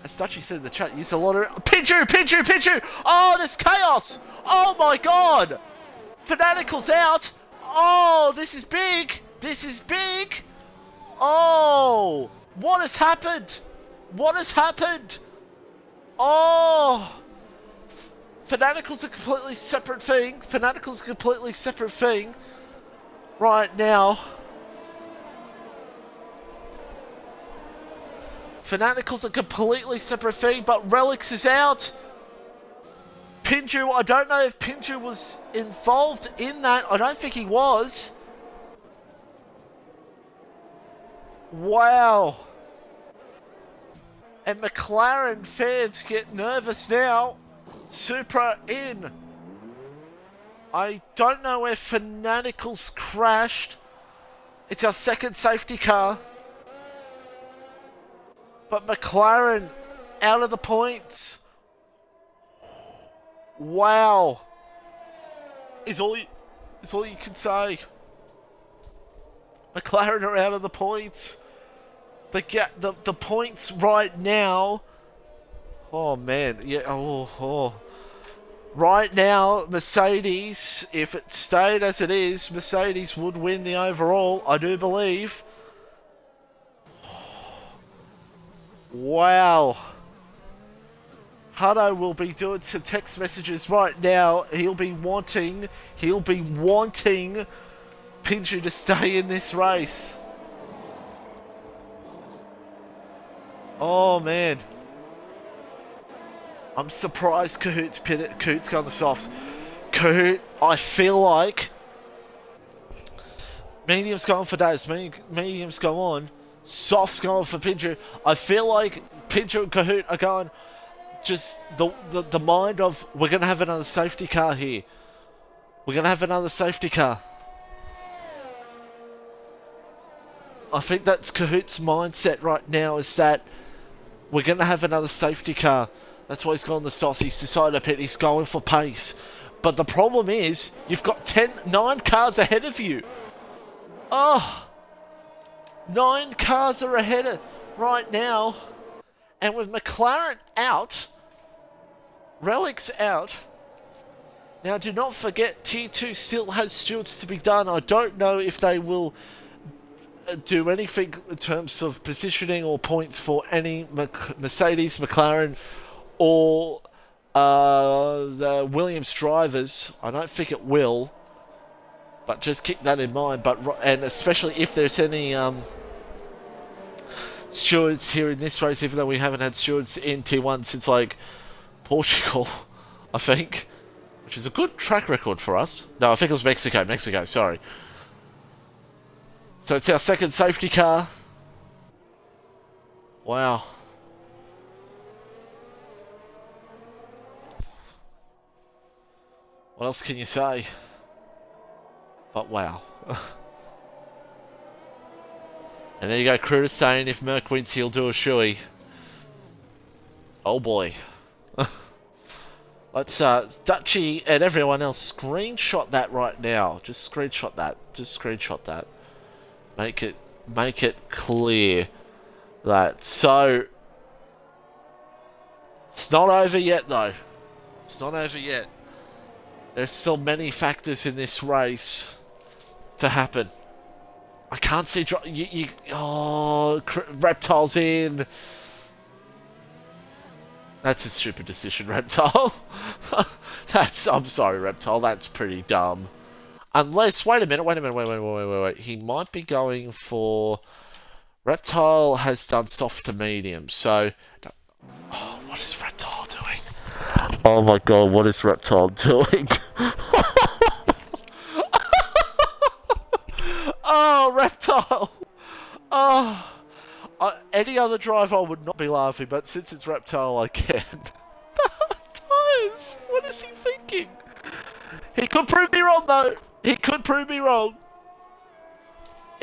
as Dutchy said in the chat, used a lot of... Pinchu! Oh, there's chaos! Oh my god! Fanatical's out! Oh, this is big! This is big! Oh! What has happened? What has happened? Oh! Fanatical's a completely separate thing. Fanatical's a completely separate thing. Right now. Fanatical's a completely separate thing, but Relics is out. Pinju, I don't know if Pinju was involved in that. I don't think he was. Wow. And McLaren fans get nervous now. Supra in. I don't know where Fanatical's crashed. It's our second safety car. But McLaren out of the points. Wow. Is all you can say. McLaren are out of the points. The points right now. Oh man, yeah. Oh. Right now, Mercedes, if it stayed as it is, Mercedes would win the overall, I do believe. Wow. Hutto will be doing some text messages right now. He'll be wanting Pinju to stay in this race. Oh man. I'm surprised Kahoot's gone the softs. Kahoot, I feel like medium's going for Daz, medium's go on. Soft's going for Pinju. I feel like Pincher and Kahoot are going, just the mind of, we're going to have another safety car here. We're going to have another safety car. I think that's Kahoot's mindset right now, is that we're going to have another safety car. That's why he's gone the sauce. He's decided to pit. He's going for pace. But the problem is, you've got 9 cars ahead of you. Oh, 9 cars are ahead right now. And with McLaren out, Relic's out. Now, do not forget, Tier 2 still has stewards to be done. I don't know if they will do anything in terms of positioning or points for any Mercedes, McLaren, or the Williams drivers. I don't think it will, but just keep that in mind. And especially if there's any stewards here in this race, even though we haven't had stewards in Tier 1 since like Portugal, I think, which is a good track record for us. No, I think it was Mexico, sorry. So it's our second safety car. Wow. What else can you say? But wow. And there you go, Cruder saying if Merc wins, he'll do a shoey. Oh boy. Let's, Dutchy and everyone else, screenshot that right now. Just screenshot that. Just screenshot that. Make it clear that. So, it's not over yet, though. It's not over yet. There's still many factors in this race to happen. I can't see... Oh, Reptile's in. That's a stupid decision, Reptile. I'm sorry, Reptile. That's pretty dumb. Unless... Wait a minute. He might be going for... Reptile has done soft to medium, so... Oh, what is Reptile doing? Oh my god, what is Reptile doing? Oh, Reptile! Oh... any other driver I would not be laughing, but since it's Reptile, I can. Tyres! What is he thinking? He could prove me wrong, though. He could prove me wrong.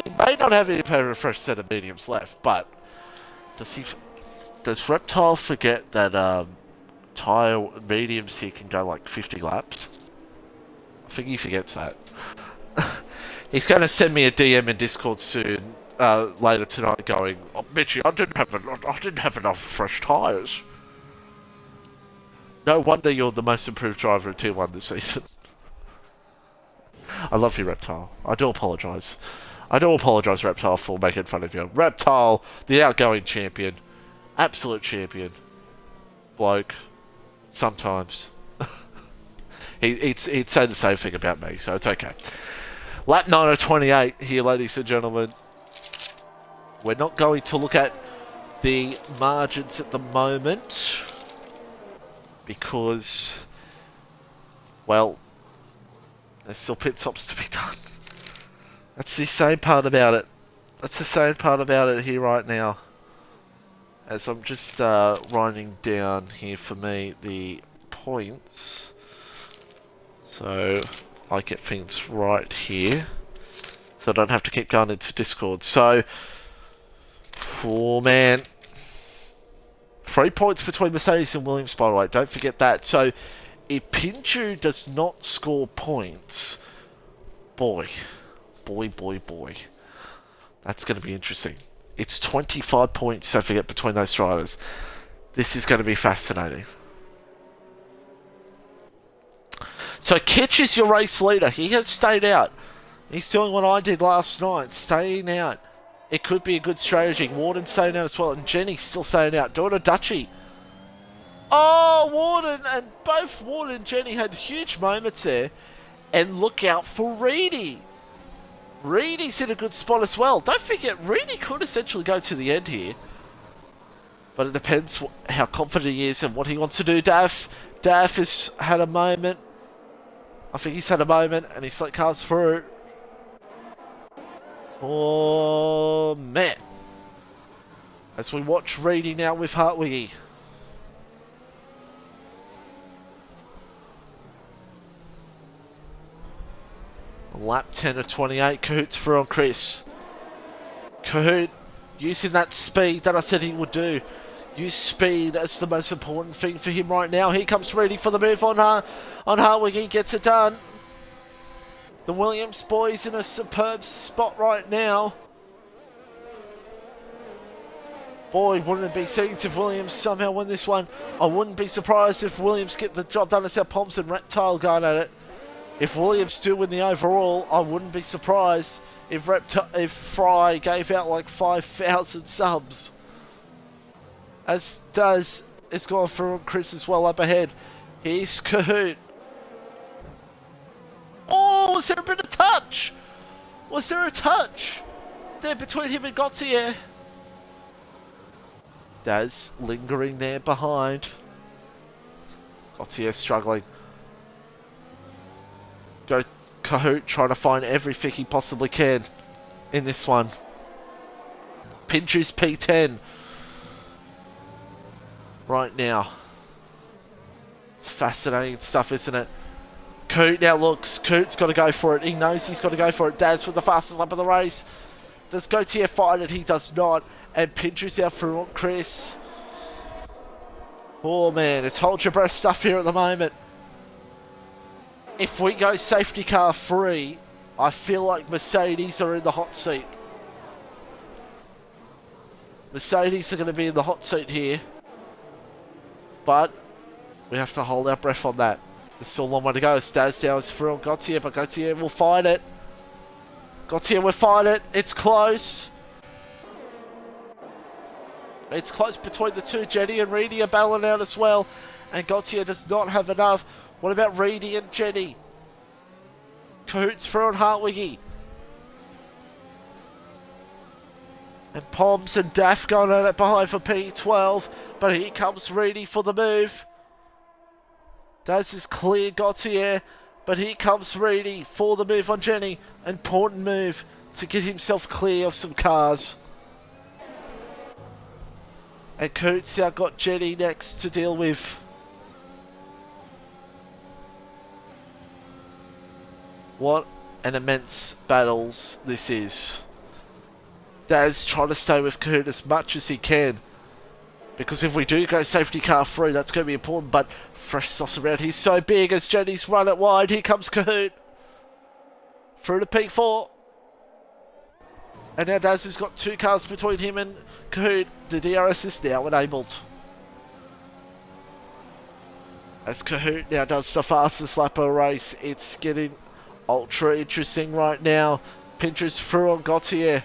He may not have any fresh set of mediums left, but does Reptile forget that tyre mediums here can go like 50 laps? I think he forgets that. He's going to send me a DM in Discord soon. Later tonight, going, oh, Mitchie, I didn't have enough fresh tyres. No wonder you're the most improved driver in Tier 1 this season. I love you, Reptile. I do apologise. Reptile, for making fun of you. Reptile, the outgoing champion, absolute champion, bloke. Sometimes he'd say the same thing about me, so it's okay. Lap 9 of 28 here, ladies and gentlemen. We're not going to look at the margins at the moment because, well, there's still pit stops to be done. That's the same part about it. That's the same part about it here right now. As I'm just writing down here for me the points. So I get things right here. So I don't have to keep going into Discord. So, oh man. 3 points between Mercedes and Williams, by the way. Don't forget that. So, if Pinchu does not score points, boy. That's going to be interesting. It's 25 points, don't forget, between those drivers. This is going to be fascinating. So, Kitch is your race leader. He has stayed out. He's doing what I did last night, staying out. It could be a good strategy. Warden staying out as well, and Jenny's still staying out. Doing a Dutchie. Oh, Warden, and both Warden and Jenny had huge moments there. And look out for Reedy. Reedy's in a good spot as well. Don't forget, Reedy could essentially go to the end here. But it depends how confident he is and what he wants to do. Daff has had a moment. I think he's had a moment, and he's let cars through. Oh, man. As we watch Reedy now with Hartwiggy. Lap 10 of 28, Cahoots through on Chris. Cahoot using that speed that I said he would do. Use speed as the most important thing for him right now. Here comes Reedy for the move on Hartwiggy, gets it done. The Williams boys in a superb spot right now. Boy, wouldn't it be seen if Williams somehow win this one. I wouldn't be surprised if Williams get the job done. It's our Pomps and Reptile going at it. If Williams do win the overall, I wouldn't be surprised if Fry gave out like 5,000 subs. As does, it's gone through Chris as well up ahead. Here's Cahoot. Oh, was there a bit of touch? Was there a touch there between him and Gauthier? Daz lingering there behind. Gauthier struggling. Go Cahoot trying to find everything he possibly can in this one. Pinches P10 right now. It's fascinating stuff, isn't it? Coot now looks. Coot's got to go for it. He knows he's got to go for it. Daz with the fastest lap of the race. Does Gauthier find it? He does not. And Pinter's out for Chris. Oh man, it's hold your breath stuff here at the moment. If we go safety car free, I feel like Mercedes are in the hot seat. Mercedes are going to be in the hot seat here. But we have to hold our breath on that. There's still a long way to go. It's Daz now is through on Gauthier, but Gauthier will fight it. Gauthier will fight it. It's close. It's close between the two. Jenny and Reedy are battling out as well. And Gauthier does not have enough. What about Reedy and Jenny? Cahoots through on Hartwiggy. And Poms and Daff going at it behind for P12. But here comes Reedy for the move. Daz is clear Gauthier. But here comes Reedy for the move on Jenny. Important move to get himself clear of some cars. And Coots now got Jenny next to deal with. What an immense battles this is. Daz trying to stay with Cahoot as much as he can. Because if we do go safety car free, that's going to be important. But fresh sauce around here so big as Jenny's run it wide. Here comes Cahoot. Through to P4. And now Daz has got two cars between him and Cahoot. The DRS is now enabled. As Cahoot now does the fastest lap of the race, it's getting ultra interesting right now. Pinter's through on Gauthier.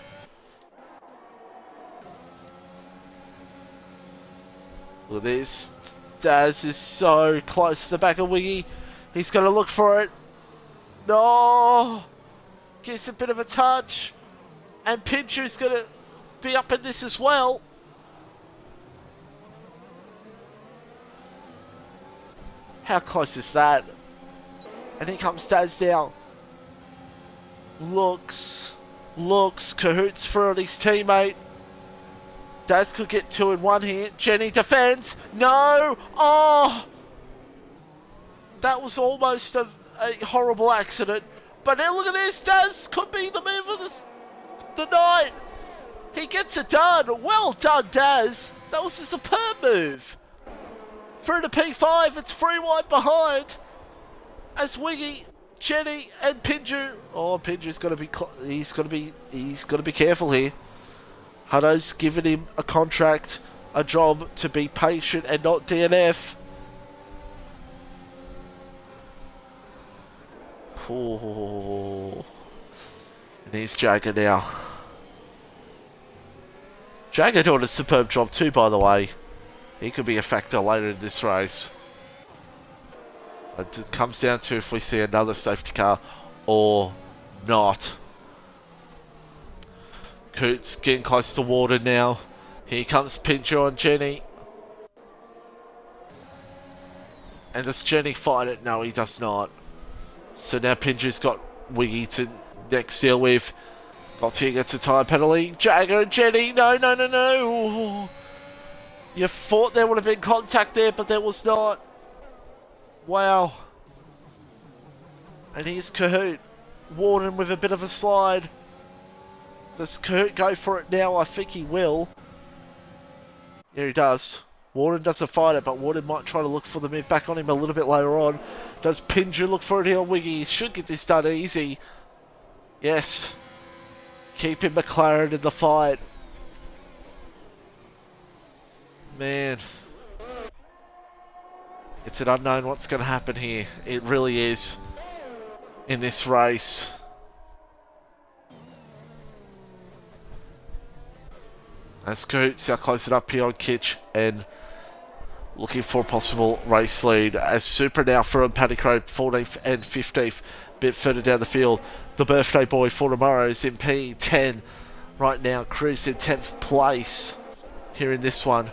Look at this. Daz is so close to the back of Wiggy. He's going to look for it. No! Gets a bit of a touch. And Pinter's going to be up in this as well. How close is that? And here comes Daz down. Looks. Cahoot's through on his teammate. Daz could get 2 in 1 here. Jenny defends. No! Oh! That was almost a horrible accident. But now look at this. Daz could be the move of the night. He gets it done. Well done, Daz. That was a superb move. Through to P5. It's 3 wide behind. As Wiggy, Jenny, and Pinju. Oh, Pinju's got to be. He's got to be careful here. Hutto's given him a contract, a job to be patient and not DNF. Oh. And here's Jagger now. Jagger doing a superb job too, by the way. He could be a factor later in this race. It comes down to if we see another safety car or not. Coots getting close to water now. Here comes Pincher on Jenny. And does Jenny fight it? No, he does not. So now Pincher's got Wiggy to next deal with. Gautier gets a time penalty. Jagger and Jenny. No, no, no, no. You thought there would have been contact there, but there was not. Wow. And here's Cahoot. Warden with a bit of a slide. Does Cahoot go for it now? I think he will. Yeah, he does. Warden doesn't fight it, but Warden might try to look for the move back on him a little bit later on. Does Pinju look for it here? Wiggy he should get this done easy. Yes. Keeping McLaren in the fight. Man. It's an unknown what's going to happen here. It really is. In this race. As Coots now close it up here on Kitch and looking for a possible race lead. As Super now for Paddock Road, 14th and 15th, bit further down the field. The birthday boy for tomorrow is in P10 right now. Cruz in 10th place here in this one.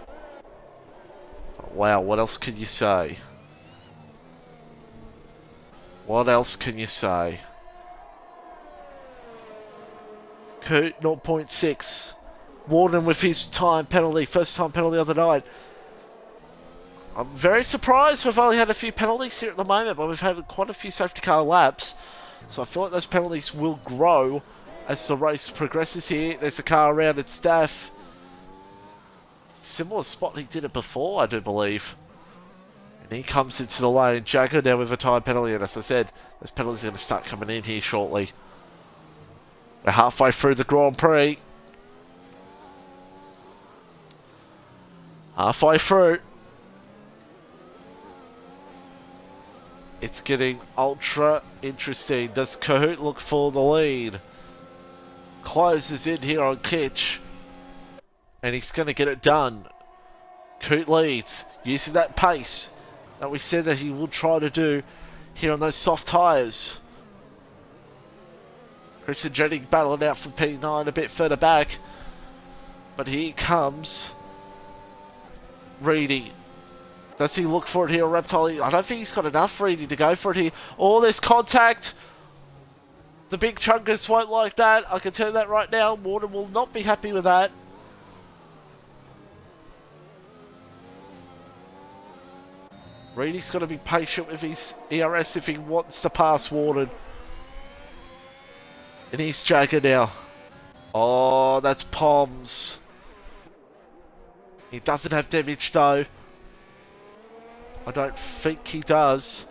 Wow, what else can you say? What else can you say? Coot 0.6. Warden with his time penalty, first time penalty of the night. I'm very surprised we've only had a few penalties here at the moment, but we've had quite a few safety car laps. So I feel like those penalties will grow as the race progresses here. There's a car around its staff. Similar spot he did it before, I do believe. And he comes into the lane. Jagger now with a time penalty, and as I said, those penalties are going to start coming in here shortly. We're halfway through the Grand Prix. Halfway through. It's getting ultra interesting. Does Cahoot look for the lead? Closes in here on Kitch. And he's going to get it done. Cahoot leads. Using that pace that we said that he will try to do here on those soft tyres. Chris and Jennings battling out from P9 a bit further back. But here comes Reedy. Does he look for it here, Reptile? I don't think he's got enough, Reedy, to go for it here. Oh, there's contact. The big chunkers won't like that. I can tell you that right now. Warden will not be happy with that. Reedy's got to be patient with his ERS if he wants to pass Warden. And he's Jagger now. Oh, that's Poms. He doesn't have damage though. I don't think he does.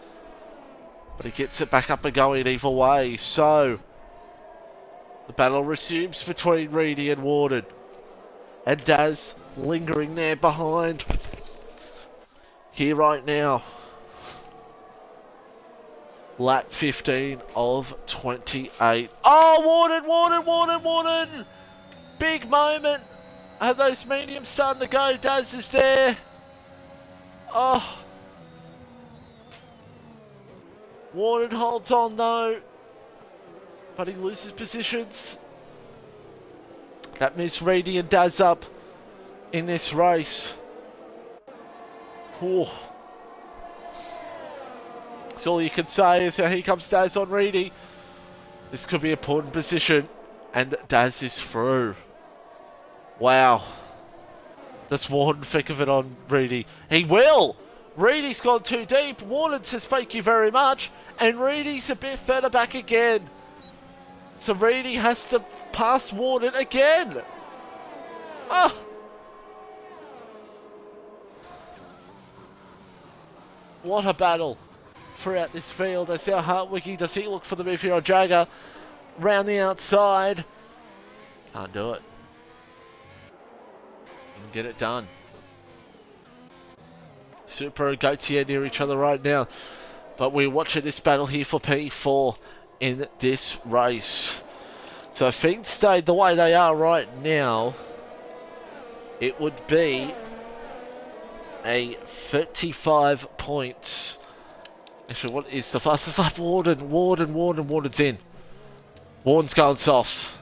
But he gets it back up and going either way. So, the battle resumes between Reedy and Warden. And Daz lingering there behind. Here right now. Lap 15 of 28. Oh, Warden! Big moment. Are those mediums starting to go? Daz is there. Oh. Warden holds on though. But he loses positions. That moves Reedy and Daz up in this race. Ooh. So all you can say is here comes Daz on Reedy. This could be a important position. And Daz is through. Wow. Does Warden think of it on Reedy? He will! Reedy's gone too deep. Warden says thank you very much. And Reedy's a bit further back again. So Reedy has to pass Warden again. Ah! What a battle throughout this field. As our Hartwickie, does he look for the move here on Jagger? Round the outside. Can't do it. Can get it done. Super and Gautier near each other right now. But we're watching this battle here for P4 in this race. So if things stayed the way they are right now, it would be a 35 points. Actually, what is the fastest lap? Warden's in. Warden's going sauce.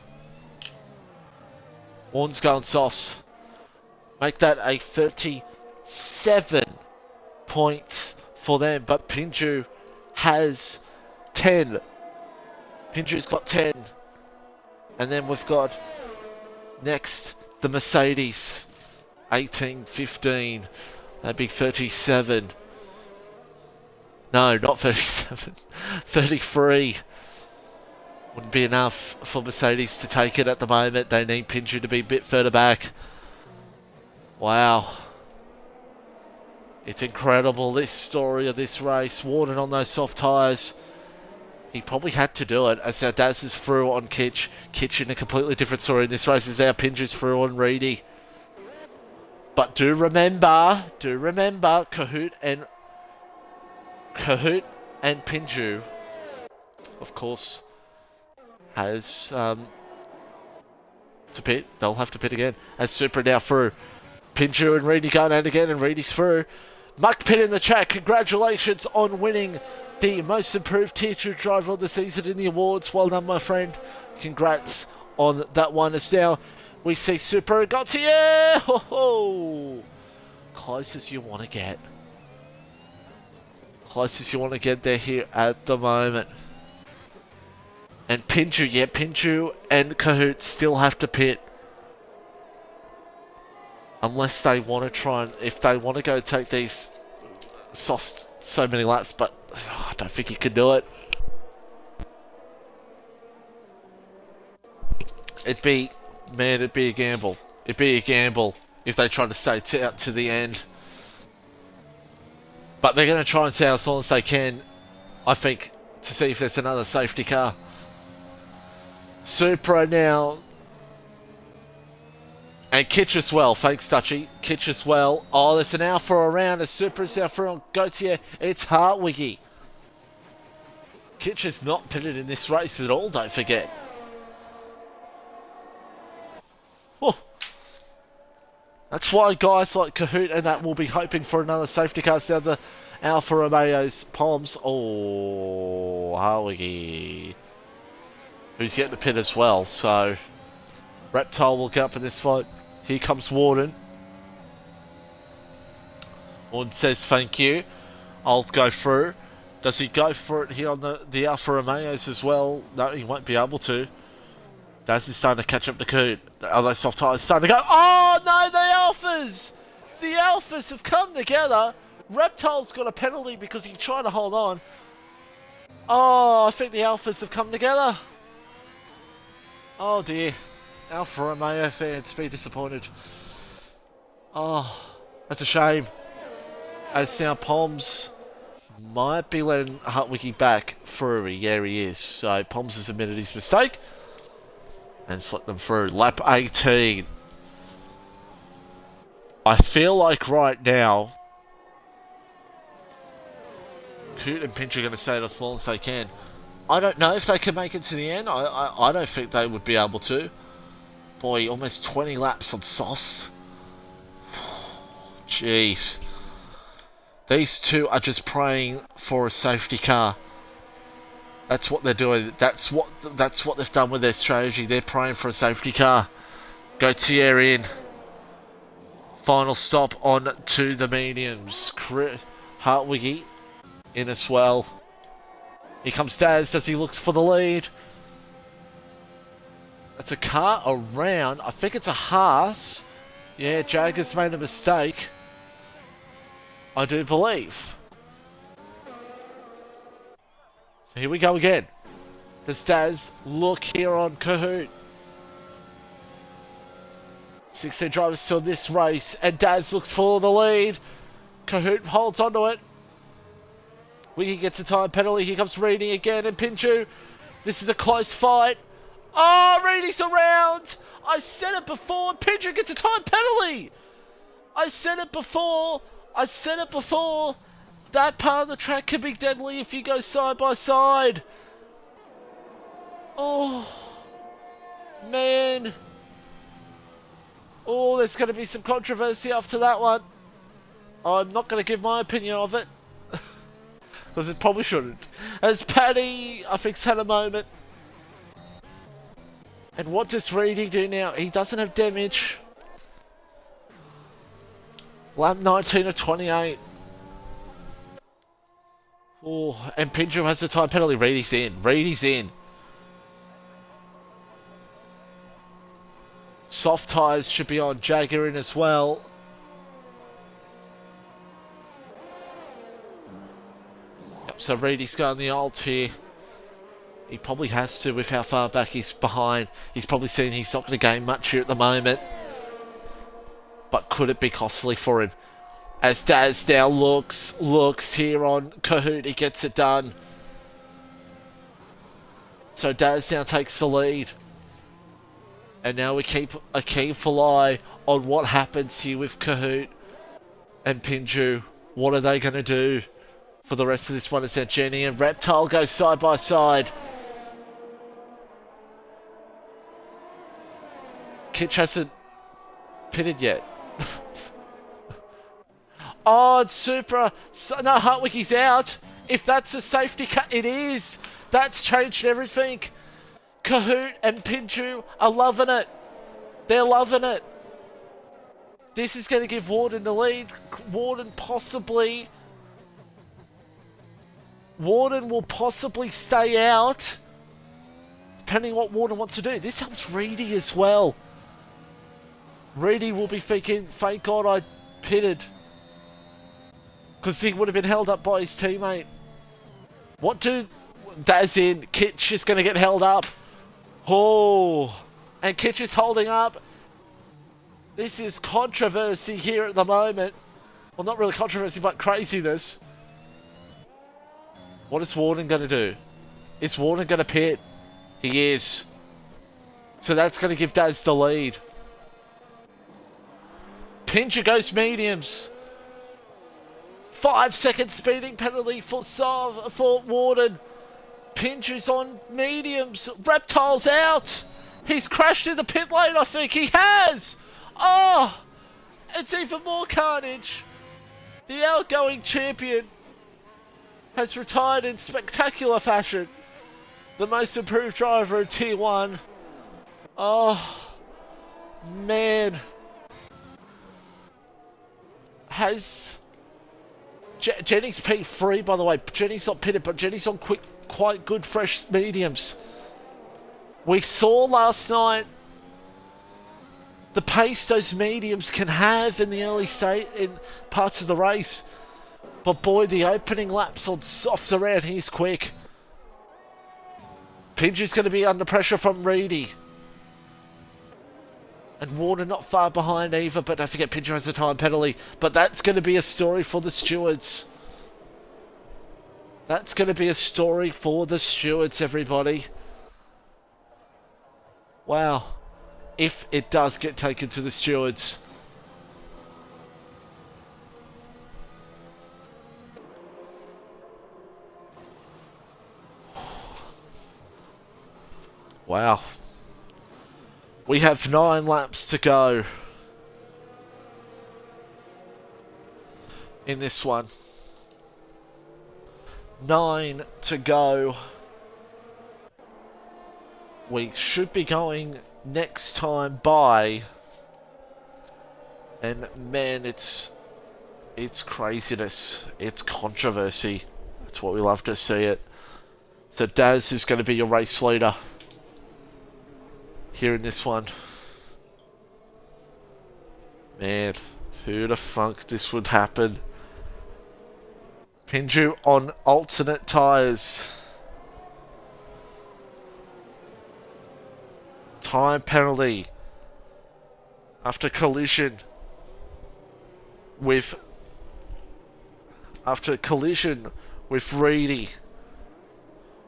Warden's going sauce. Make that a 37 points for them. But Pinju has 10. Pinju's got 10. And then we've got next the Mercedes. 18, 15. That'd be 37. No, not 37. 33. Wouldn't be enough for Mercedes to take it at the moment. They need Pinju to be a bit further back. Wow. It's incredible, this story of this race. Warden on those soft tyres. He probably had to do it as our Daz is through on Kitch. Kitch in a completely different story in this race is now Pinju's through on Reedy. But do remember, Kahoot and Pinju, of course, has to pit. They'll have to pit again. As Supra now through. Pinju and Reedy going out again, and Reedy's through. Muck Pit in the chat. Congratulations on winning the most improved Tier 2 driver of the season in the awards. Well done, my friend. Congrats on that one. As now we see Supra and Gautier. Ho ho! Closest you want to get. Closest you want to get there here at the moment. And Pinju, yeah, Pinju and Kahoot still have to pit. Unless they want to try and, if they want to go take these so many laps, but I don't think you can do it. It'd be a gamble. It'd be a gamble if they try to stay out to the end. But they're going to try and stay as long as they can, I think, to see if there's another safety car. Supra now. And Kitch as well, thanks Dutchy. Kitch as well. Oh, there's an Alpha around as Supra's now for on Gautier. It's Hartwiggy. Kitch is not pitted in this race at all, don't forget. Oh. That's why guys like Kahoot and that will be hoping for another safety car. Now the Alfa Romeo's Palms. Oh, Hartwiggy. Who's yet to pit as well, so Reptile will get up in this fight. Here comes Warden. Warden says thank you. I'll go through. Does he go for it here on the Alfa Romeos as well? No, he won't be able to. Daz is starting to catch up to Coot. The other soft tyres starting to go. Oh no, the Alphas! The Alphas have come together. Reptile's got a penalty because he's trying to hold on. Oh, I think the Alphas have come together. Oh dear. Alfa Romeo fans be disappointed. Oh, that's a shame. As now Poms might be letting Hartwiggy back through. Yeah, he is. So Poms has admitted his mistake and slipped them through. Lap 18. I feel like right now Coot and Pinch are going to stay it as long as they can. I don't know if they can make it to the end. I don't think they would be able to. Boy, almost 20 laps on Sauce. Jeez. These two are just praying for a safety car. That's what they're doing. That's what they've done with their strategy. They're praying for a safety car. Gautier in. Final stop on to the mediums. Hartwiggy in as well. Here comes Daz as he looks for the lead. It's a car around. I think it's a Haas. Yeah, Jagger's made a mistake. I do believe. So here we go again. Does Daz look here on Kahoot? 16 drivers still in this race, and Daz looks for the lead. Kahoot holds onto it. Wiggy gets a time penalty. Here comes Reedy again, and Pinchu. This is a close fight. Oh, Reedy's around. I said it before. Pinchu gets a time penalty. I said it before. That part of the track can be deadly if you go side by side. Oh, man. Oh, there's going to be some controversy after that one. I'm not going to give my opinion of it. Because it probably shouldn't. As Paddy, I think, had a moment. And what does Reedy do now? He doesn't have damage. Lap 19 of 28. Oh, and Pinju has the time penalty. Reedy's in. Soft tyres should be on Jagger in as well. Yep, so Reedy's going the ult here. He probably has to with how far back he's behind. He's probably seen he's not going to gain much here at the moment. But could it be costly for him? As Daz now looks here on Kahoot, he gets it done. So Daz now takes the lead. And now we keep a careful eye on what happens here with Kahoot and Pinju. What are they going to do for the rest of this one? As now Jenny and Reptile go side by side. Kitch hasn't pitted yet. Oh, it's Supra. So, no, Hartwick's out. If that's a safety cut, it is. That's changed everything. Kahoot and Pinju are loving it. They're loving it. This is going to give Warden the lead. Warden will possibly stay out. Depending on what Warden wants to do. This helps Reedy as well. Reedy will be thinking, thank God I pitted. Because he would have been held up by his teammate. What do... Daz in. Kitch is going to get held up. Oh. And Kitch is holding up. This is controversy here at the moment. Well, not really controversy, but craziness. What is Warden going to do? Is Warden going to pit? He is. So that's going to give Daz the lead. Pincher goes mediums. 5 second speeding penalty for Warden. Pincher's on mediums. Reptile's out. He's crashed in the pit lane, I think. He has. Oh, it's even more carnage. The outgoing champion has retired in spectacular fashion. The most improved driver in Tier 1. Oh, man. Has... Jenny's P3, by the way. Jenny's not pitted, but Jenny's on quite good fresh mediums. We saw last night the pace those mediums can have in the early state in parts of the race. But boy, the opening laps on softs around, he's quick. Pinju's going to be under pressure from Reedy. And Warner not far behind either, but don't forget Pinju has a time penalty. But that's going to be a story for the stewards. That's going to be a story for the stewards, everybody. Wow. If it does get taken to the stewards. Wow. We have 9 laps to go in this one. 9 to go. We should be going next time by. And man, it's craziness. It's controversy. That's what we love to see it. So Daz is going to be your race leader here in this one. Man, who'd have thunk this would happen? Pinju on alternate tyres. Time penalty after collision with Reedy.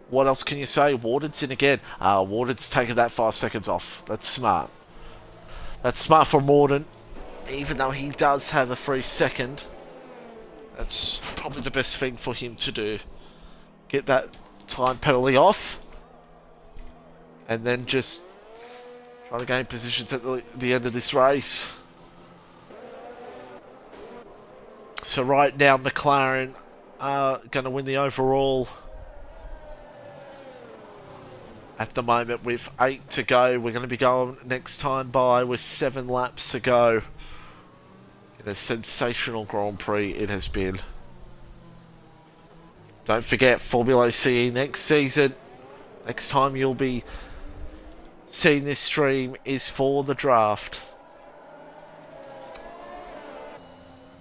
What else can you say? Warden's in again. Warden's taken that 5 seconds off. That's smart. That's smart from Warden. Even though he does have a free second. That's probably the best thing for him to do. Get that time penalty off. And then just try to gain positions at the end of this race. So right now McLaren are going to win the overall. At the moment, with 8 to go, we're going to be going next time by with 7 laps to go. In a sensational Grand Prix it has been. Don't forget FormulaOCE next season. Next time you'll be seeing this stream is for the draft.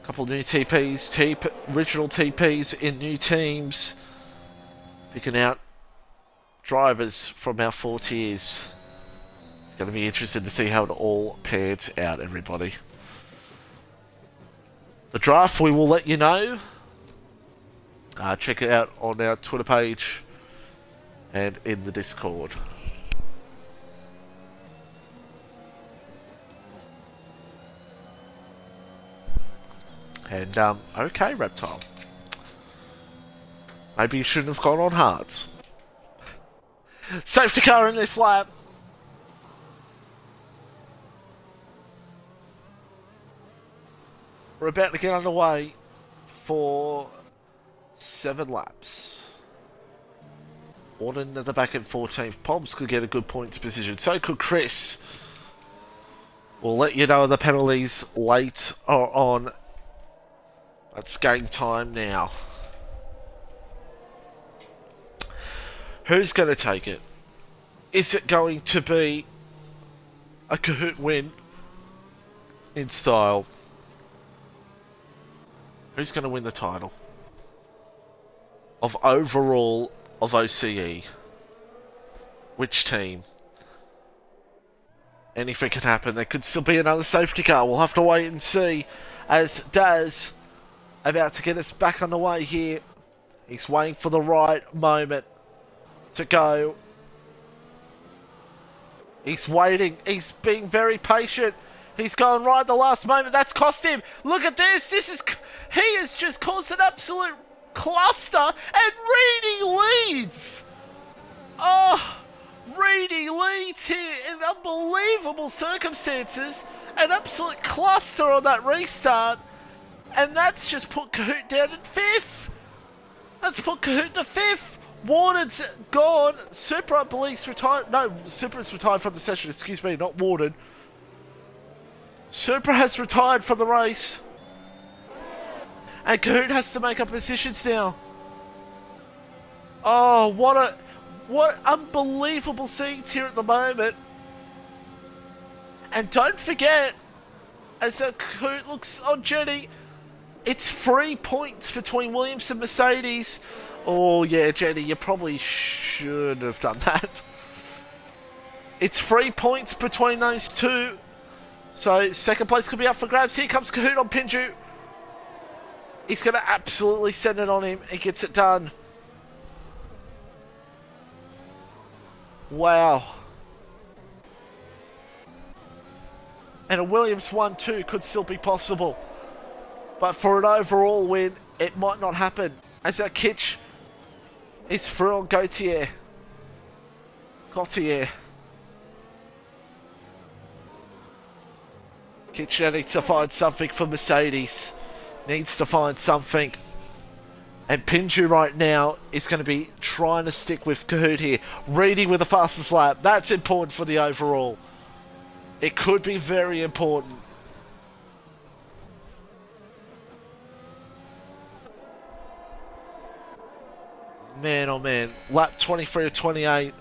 Couple new TPs, original TPs in new teams. Picking out drivers from our 4 tiers. It's going to be interesting to see how it all pans out, everybody. The draft, we will let you know. Check it out on our Twitter page and in the Discord. And, okay, Reptile. Maybe you shouldn't have gone on hards. Safety car in this lap. We're about to get underway for 7 laps. Warden at the back at 14th. Poms could get a good points position. So could Chris. We'll let you know the penalties late or on. It's game time now. Who's going to take it? Is it going to be a Kahoot win in style? Who's going to win the title of overall of OCE? Which team? Anything can happen. There could still be another safety car. We'll have to wait and see. As Daz about to get us back on the way here. He's waiting for the right moment to go. He's waiting. He's being very patient. He's going right at the last moment. That's cost him. Look at this. He has just caused an absolute cluster. And Reedy leads. Oh, Reedy leads here in unbelievable circumstances. An absolute cluster on that restart. And that's just put Kahoot down in 5th. That's put Kahoot to 5th. Warden's gone. Super, I believe, retired. No, Super is retired from the session. Excuse me, not Warden. Super has retired from the race. And Kahoot has to make up positions now. Oh, what unbelievable scenes here at the moment. And don't forget, as Kahoot looks on Jenny, it's 3 points between Williams and Mercedes. Oh yeah, Jenny, you probably should have done that. It's 3 points between those two. So second place could be up for grabs. Here comes Kahoot on Pinju. He's going to absolutely send it on him. He gets it done. Wow. And a Williams 1-2 could still be possible. But for an overall win, it might not happen. As our Kitch is through on Gautier. Kitch needs to find something for Mercedes. Needs to find something. And Pinju right now is going to be trying to stick with Kahoot here. Reedy with the fastest lap. That's important for the overall. It could be very important. Man, oh man. Lap 23 of 28.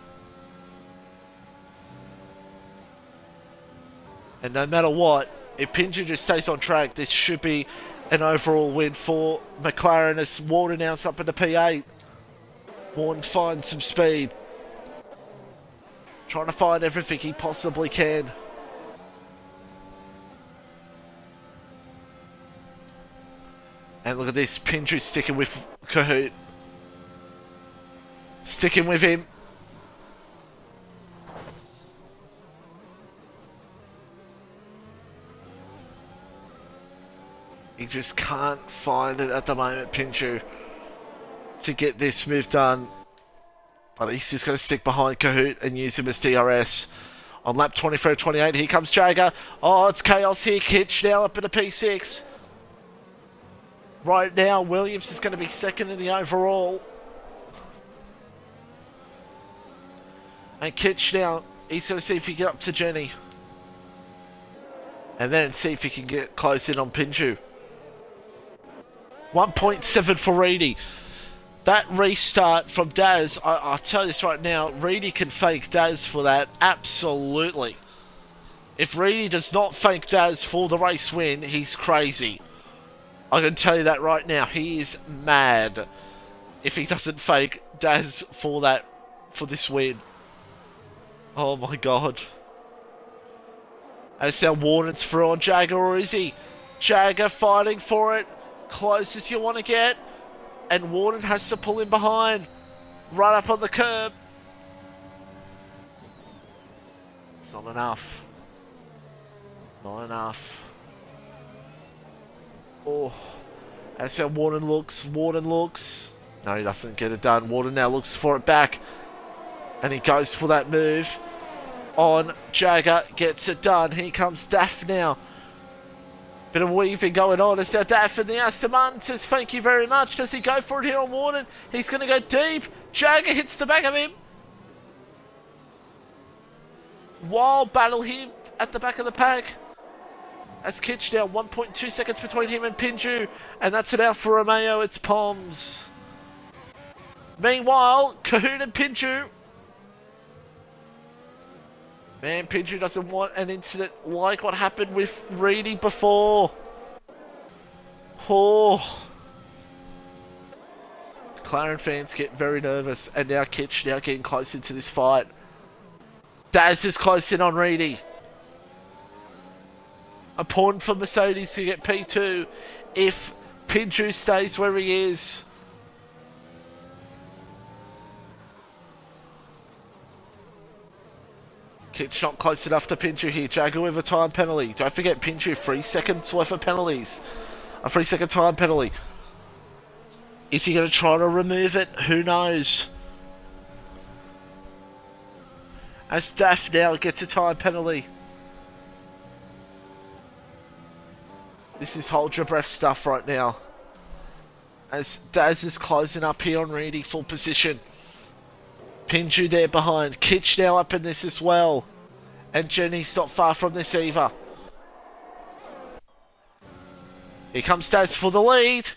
And no matter what, if Pinju just stays on track, this should be an overall win for McLaren as Warden now up in the P8. Warden finds some speed. Trying to find everything he possibly can. And look at this, Pinju sticking with Kahoot. Sticking with him. He just can't find it at the moment, Pinju, to get this move done. But he's just going to stick behind Kahoot and use him as DRS. On lap 23-28, here comes Jagger. Oh, it's chaos here. Kitch now up in a P6. Right now, Williams is going to be second in the overall. And Kitch now, he's going to see if he can get up to Jenny. And then see if he can get close in on Pinju. 1.7 for Reedy. That restart from Daz, I'll tell you this right now, Reedy can fake Daz for that, absolutely. If Reedy does not fake Daz for the race win, he's crazy. I can tell you that right now, he is mad if he doesn't fake Daz for this win. Oh my god. As now Warden's through on Jagger, or is he? Jagger fighting for it, close as you want to get. And Warden has to pull in behind. Right up on the curb. It's not enough. Not enough. Oh. That's how Warden looks. Warden looks. No, he doesn't get it done. Warden now looks for it back. And he goes for that move. On Jagger. Gets it done. Here comes Daff now. Bit of weaving going on. It's now Daff and the Aston Martin says thank you very much. Does he go for it here on Warden? He's going to go deep. Jagger hits the back of him. Wild battle here at the back of the pack. As Kitch now 1.2 seconds between him and Pinju. And that's it out for Romeo. It's Poms. Meanwhile, Cahoon and Pinju. Man, Pinju doesn't want an incident like what happened with Reedy before. Oh. McLaren fans get very nervous. And now Kitch now getting close into this fight. Daz is close in on Reedy. Important for Mercedes to get P2 if Pinju stays where he is. Kitch not close enough to Pinju here. Jagger with a time penalty. Don't forget Pinju, 3 seconds worth of penalties. A 3 second time penalty. Is he going to try to remove it? Who knows? As Daff now gets a time penalty. This is hold your breath stuff right now. As Daz is closing up here on Reedy, full position. Pinju there behind. Kitch now up in this as well. And Jenny's not far from this either. Here comes Daz for the lead.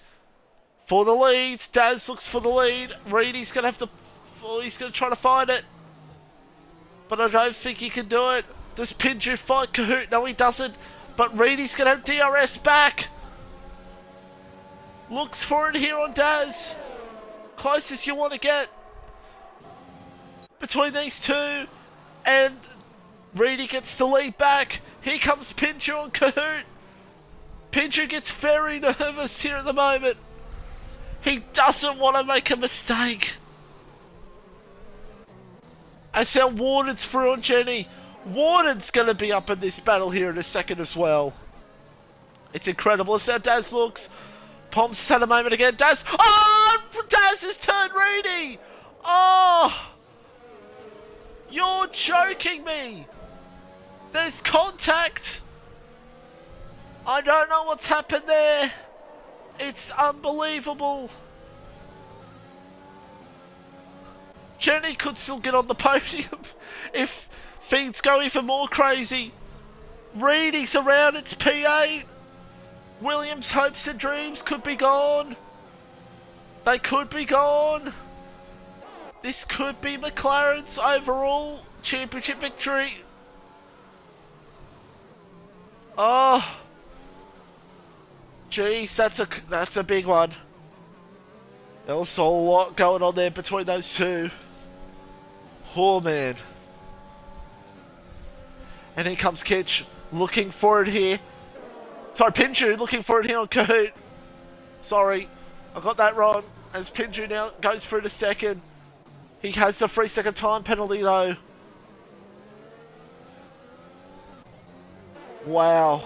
For the lead. Daz looks for the lead. Reedy's going to have to... Oh, he's going to try to find it. But I don't think he can do it. Does Pinju fight Kahoot? No, he doesn't. But Reedy's going to have DRS back. Looks for it here on Daz. Closest you want to get. Between these two, and Reedy gets the lead back. Here comes Pinju on Kahoot. Pinju gets very nervous here at the moment. He doesn't want to make a mistake. As now Warden's through on Jenny. Warden's going to be up in this battle here in a second as well. It's incredible as how Daz looks. Poms has had a moment again. Daz. Oh! Daz has turned Reedy. Oh! You're joking me! There's contact! I don't know what's happened there. It's unbelievable. Jenny could still get on the podium if things go even more crazy. Reedy's around, it's P8. Williams' hopes and dreams could be gone. They could be gone. This could be McLaren's overall championship victory. Oh. Jeez, that's a big one. There was a lot going on there between those two. Oh, man. And here comes Kitch looking for it here. Sorry, Pinju looking for it here on Kahoot. Sorry, I got that wrong. As Pinju now goes through to second. He has a 3 second time penalty though. Wow.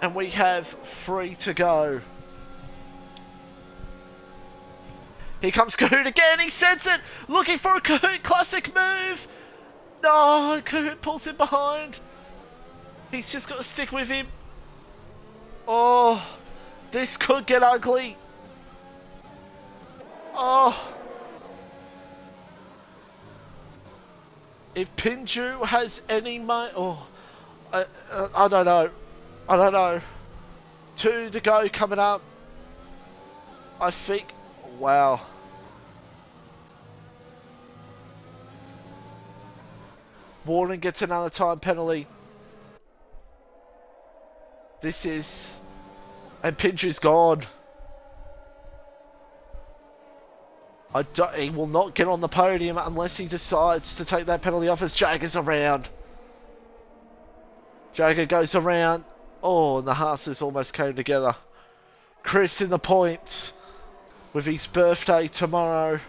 And we have 3 to go. Here comes Kahoot again. He sends it. Looking for a Kahoot classic move. No, Kahoot pulls him behind. He's just got to stick with him. Oh, this could get ugly. Oh. If Pinju has any I don't know. I don't know. 2 to go coming up. I think Wow. Warden gets another time penalty. This is... And Pinju's gone. He will not get on the podium unless he decides to take that penalty off as Jagger's around. Jagger goes around. Oh, and the Haas's almost came together. Chris in the points with his birthday tomorrow.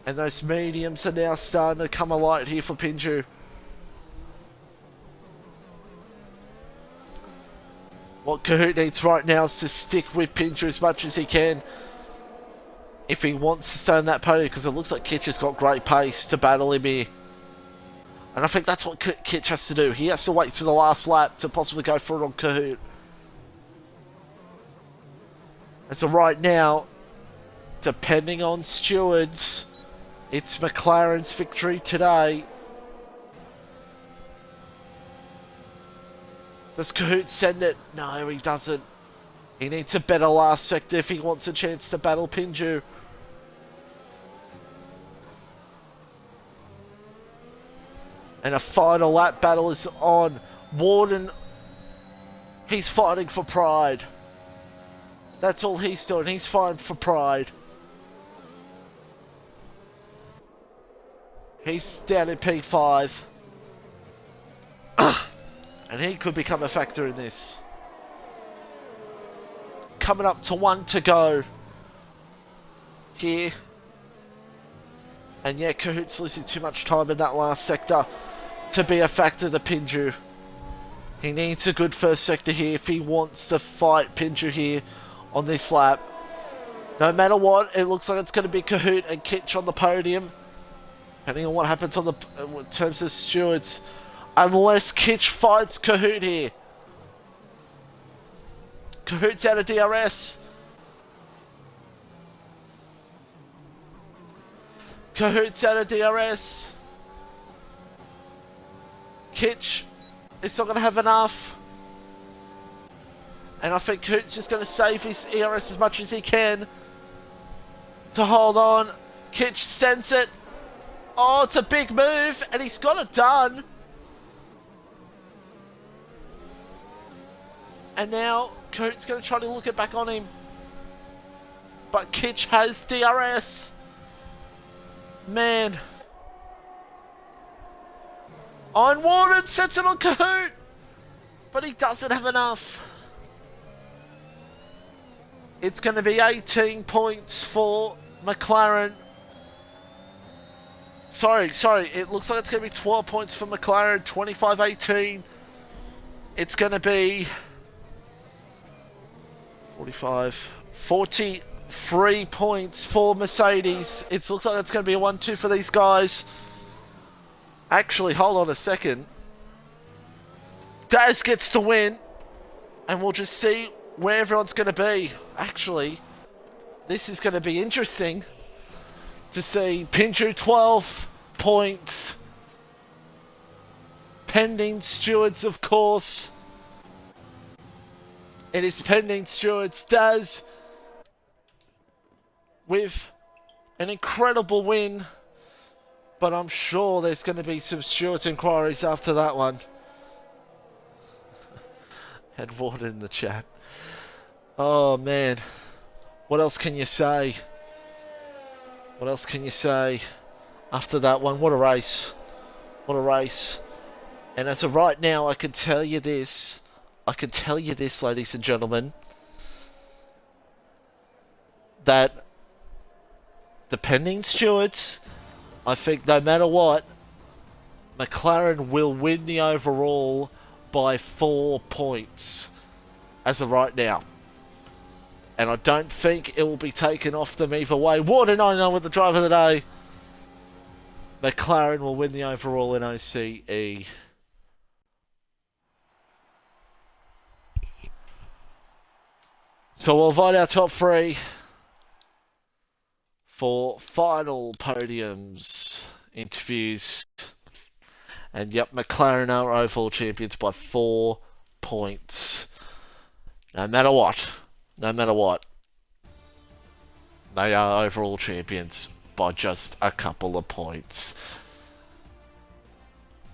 And those mediums are now starting to come alight here for Pinju. What Kahoot needs right now is to stick with Pinju as much as he can if he wants to stay on that podium, because it looks like Kitch has got great pace to battle him here. And I think that's what Kitch has to do. He has to wait for the last lap to possibly go for it on Kahoot. And so right now, depending on stewards, it's McLaren's victory today. Does Kahoot send it? No, he doesn't. He needs a better last sector if he wants a chance to battle Pinju. And a final lap battle is on. Warden, he's fighting for pride. That's all he's doing. He's fighting for pride. He's down in P5. And he could become a factor in this. Coming up to 1 to go here. And yeah, Kahoot's losing too much time in that last sector to be a factor to Pinju. He needs a good first sector here if he wants to fight Pinju here on this lap. No matter what, it looks like it's going to be Kahoot and Kitch on the podium. Depending on what happens on the in terms of stewards. Unless Kitch fights Kahoot here. Kahoot's out of DRS. Kahoot's out of DRS. Kitch is not going to have enough. And I think Kahoot's just going to save his ERS as much as he can to hold on. Kitch sends it. Oh, it's a big move, and he's got it done. And now Kahoot's going to try to look it back on him. But Kitch has DRS. Man. Iron Warden sets it on Kahoot. But he doesn't have enough. It's going to be 18 points for McLaren. Sorry. It looks like it's going to be 12 points for McLaren. 25-18. It's going to be 43 points for Mercedes. It looks like it's going to be a 1-2 for these guys. Actually, hold on a second. Daz gets the win. And we'll just see where everyone's going to be. Actually, this is going to be interesting to see. Pinju 12 points. Pending stewards, of course. It is pending stewards. Daz with an incredible win. But I'm sure there's going to be some stewards inquiries after that one. Had Warden in the chat. Oh, man. What else can you say? What else can you say after that one? What a race. What a race. And as of right now, I can tell you this. Ladies and gentlemen. That the pending stewards, I think no matter what, McLaren will win the overall by 4 points as of right now. And I don't think it will be taken off them either way. Warden, I know with the driver of the day. McLaren will win the overall in OCE. So we'll invite our top 3 for final podiums, interviews. And yep, McLaren are overall champions by 4 points. No matter what. No matter what. They are overall champions by just a couple of points.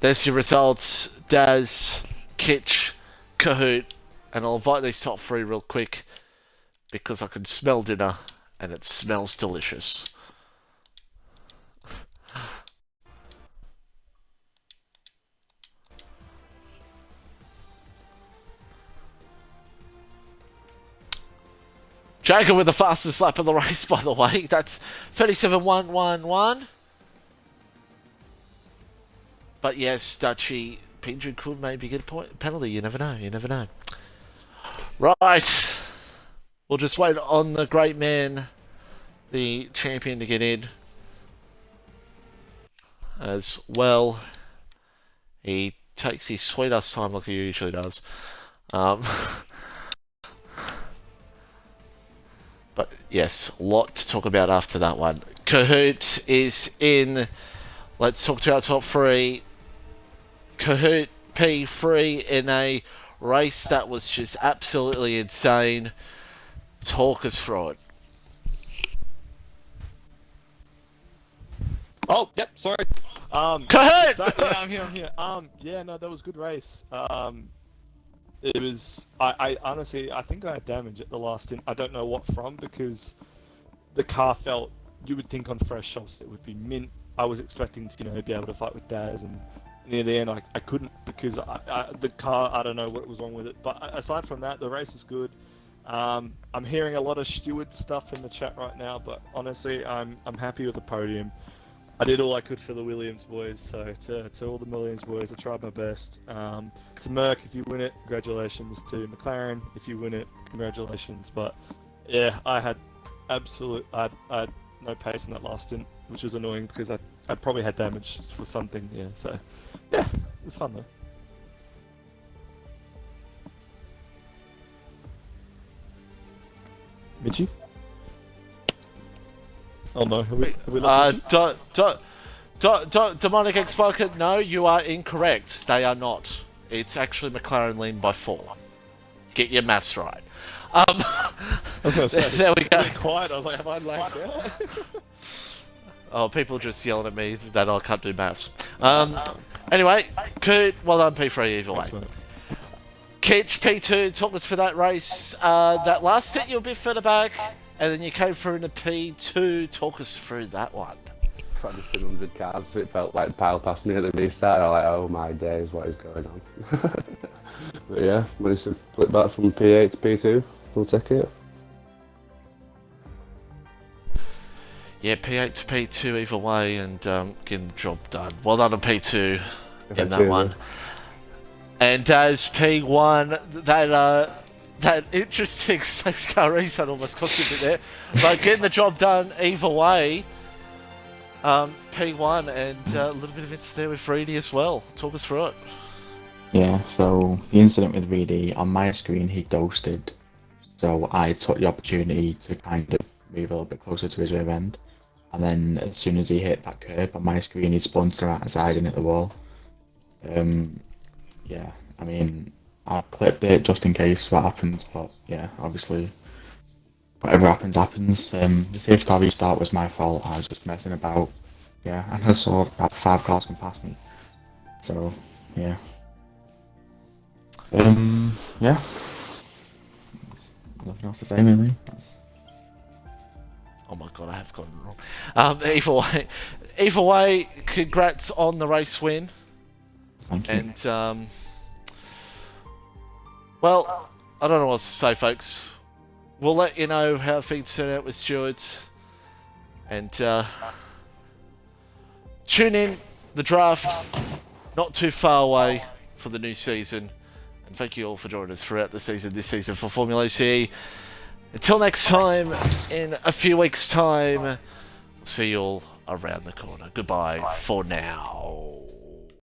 There's your results. Daz, Kitch, Kahoot, and I'll invite these top three real quick because I can smell dinner and it smells delicious. Jacob with the fastest lap of the race, by the way. That's 37.111. But yes, Dutchy, Pendrin could maybe get a penalty. You never know. You never know. Right. We'll just wait on the great man, the champion, to get in. As well, he takes his sweet ass time like he usually does. But yes, a lot to talk about after that one. Kahoot is in. Let's talk to our top three. Kahoot P3 in a race that was just absolutely insane. Talk us through it. Oh, yep, sorry. Kahoot! So, yeah, I'm here. Yeah, no, that was a good race. It was, I honestly, I think I had damage at the last stint. I don't know what from, because the car felt, you would think on fresh shops it would be mint. I was expecting to, be able to fight with Daz, and near the end I couldn't, because the car, I don't know what was wrong with it. But aside from that, the race is good. I'm hearing a lot of steward stuff in the chat right now, but honestly, I'm happy with the podium. I did all I could for the Williams boys, so to all the Williams boys, I tried my best. To Merck, if you win it, congratulations. To McLaren, if you win it, congratulations. But yeah, I had no pace in that last stint, which was annoying because I probably had damage for something. Yeah, so yeah, it was fun though. Mitchie? Oh no, have we lost Demonic Expoker, no, you are incorrect. They are not. It's actually McLaren lean by 4. Get your maths right. I was going to say, there we go. Really quiet. I was like, have I lagged out? Oh, people just yelling at me that I can't do maths. Anyway, Kurt, well done P3 either way. Thanks, mate. Kitch, P2, talk us through that race. That last set you were a bit further back, and then you came through in a P2. Talk us through that one. Tried to 700 cars, so it felt like pile past me at the restart. I was like, oh my days, what is going on? But yeah, managed to flip back from P8 to P2. We'll take it. Yeah, P8 to P2 either way, and getting the job done. Well done on P2 in that one. And as P1, that interesting safety car reset almost cost you a bit there. But getting the job done either way, P1 and a little bit of it there with Reedy as well. Talk us through it. Yeah, so the incident with Reedy, on my screen he ghosted. So I took the opportunity to kind of move a little bit closer to his rear end. And then as soon as he hit that curb on my screen, he spun to the right side and hit the wall. Yeah, I mean, I clipped it just in case what happens, but yeah, obviously, whatever happens, happens. The safety car restart was my fault. I was just messing about. Yeah, and I saw about 5 cars come past me. So, yeah. Yeah. Nothing else to say, really. Oh my god, I have gotten it wrong. Either way, congrats on the race win. Thank you. And, well, I don't know what else to say, folks. We'll let you know how things turn out with stewards. And, tune in, the draft, not too far away for the new season. And thank you all for joining us throughout the season, this season for FormulaOCE. Until next time, in a few weeks' time, we'll see you all around the corner. Goodbye for now.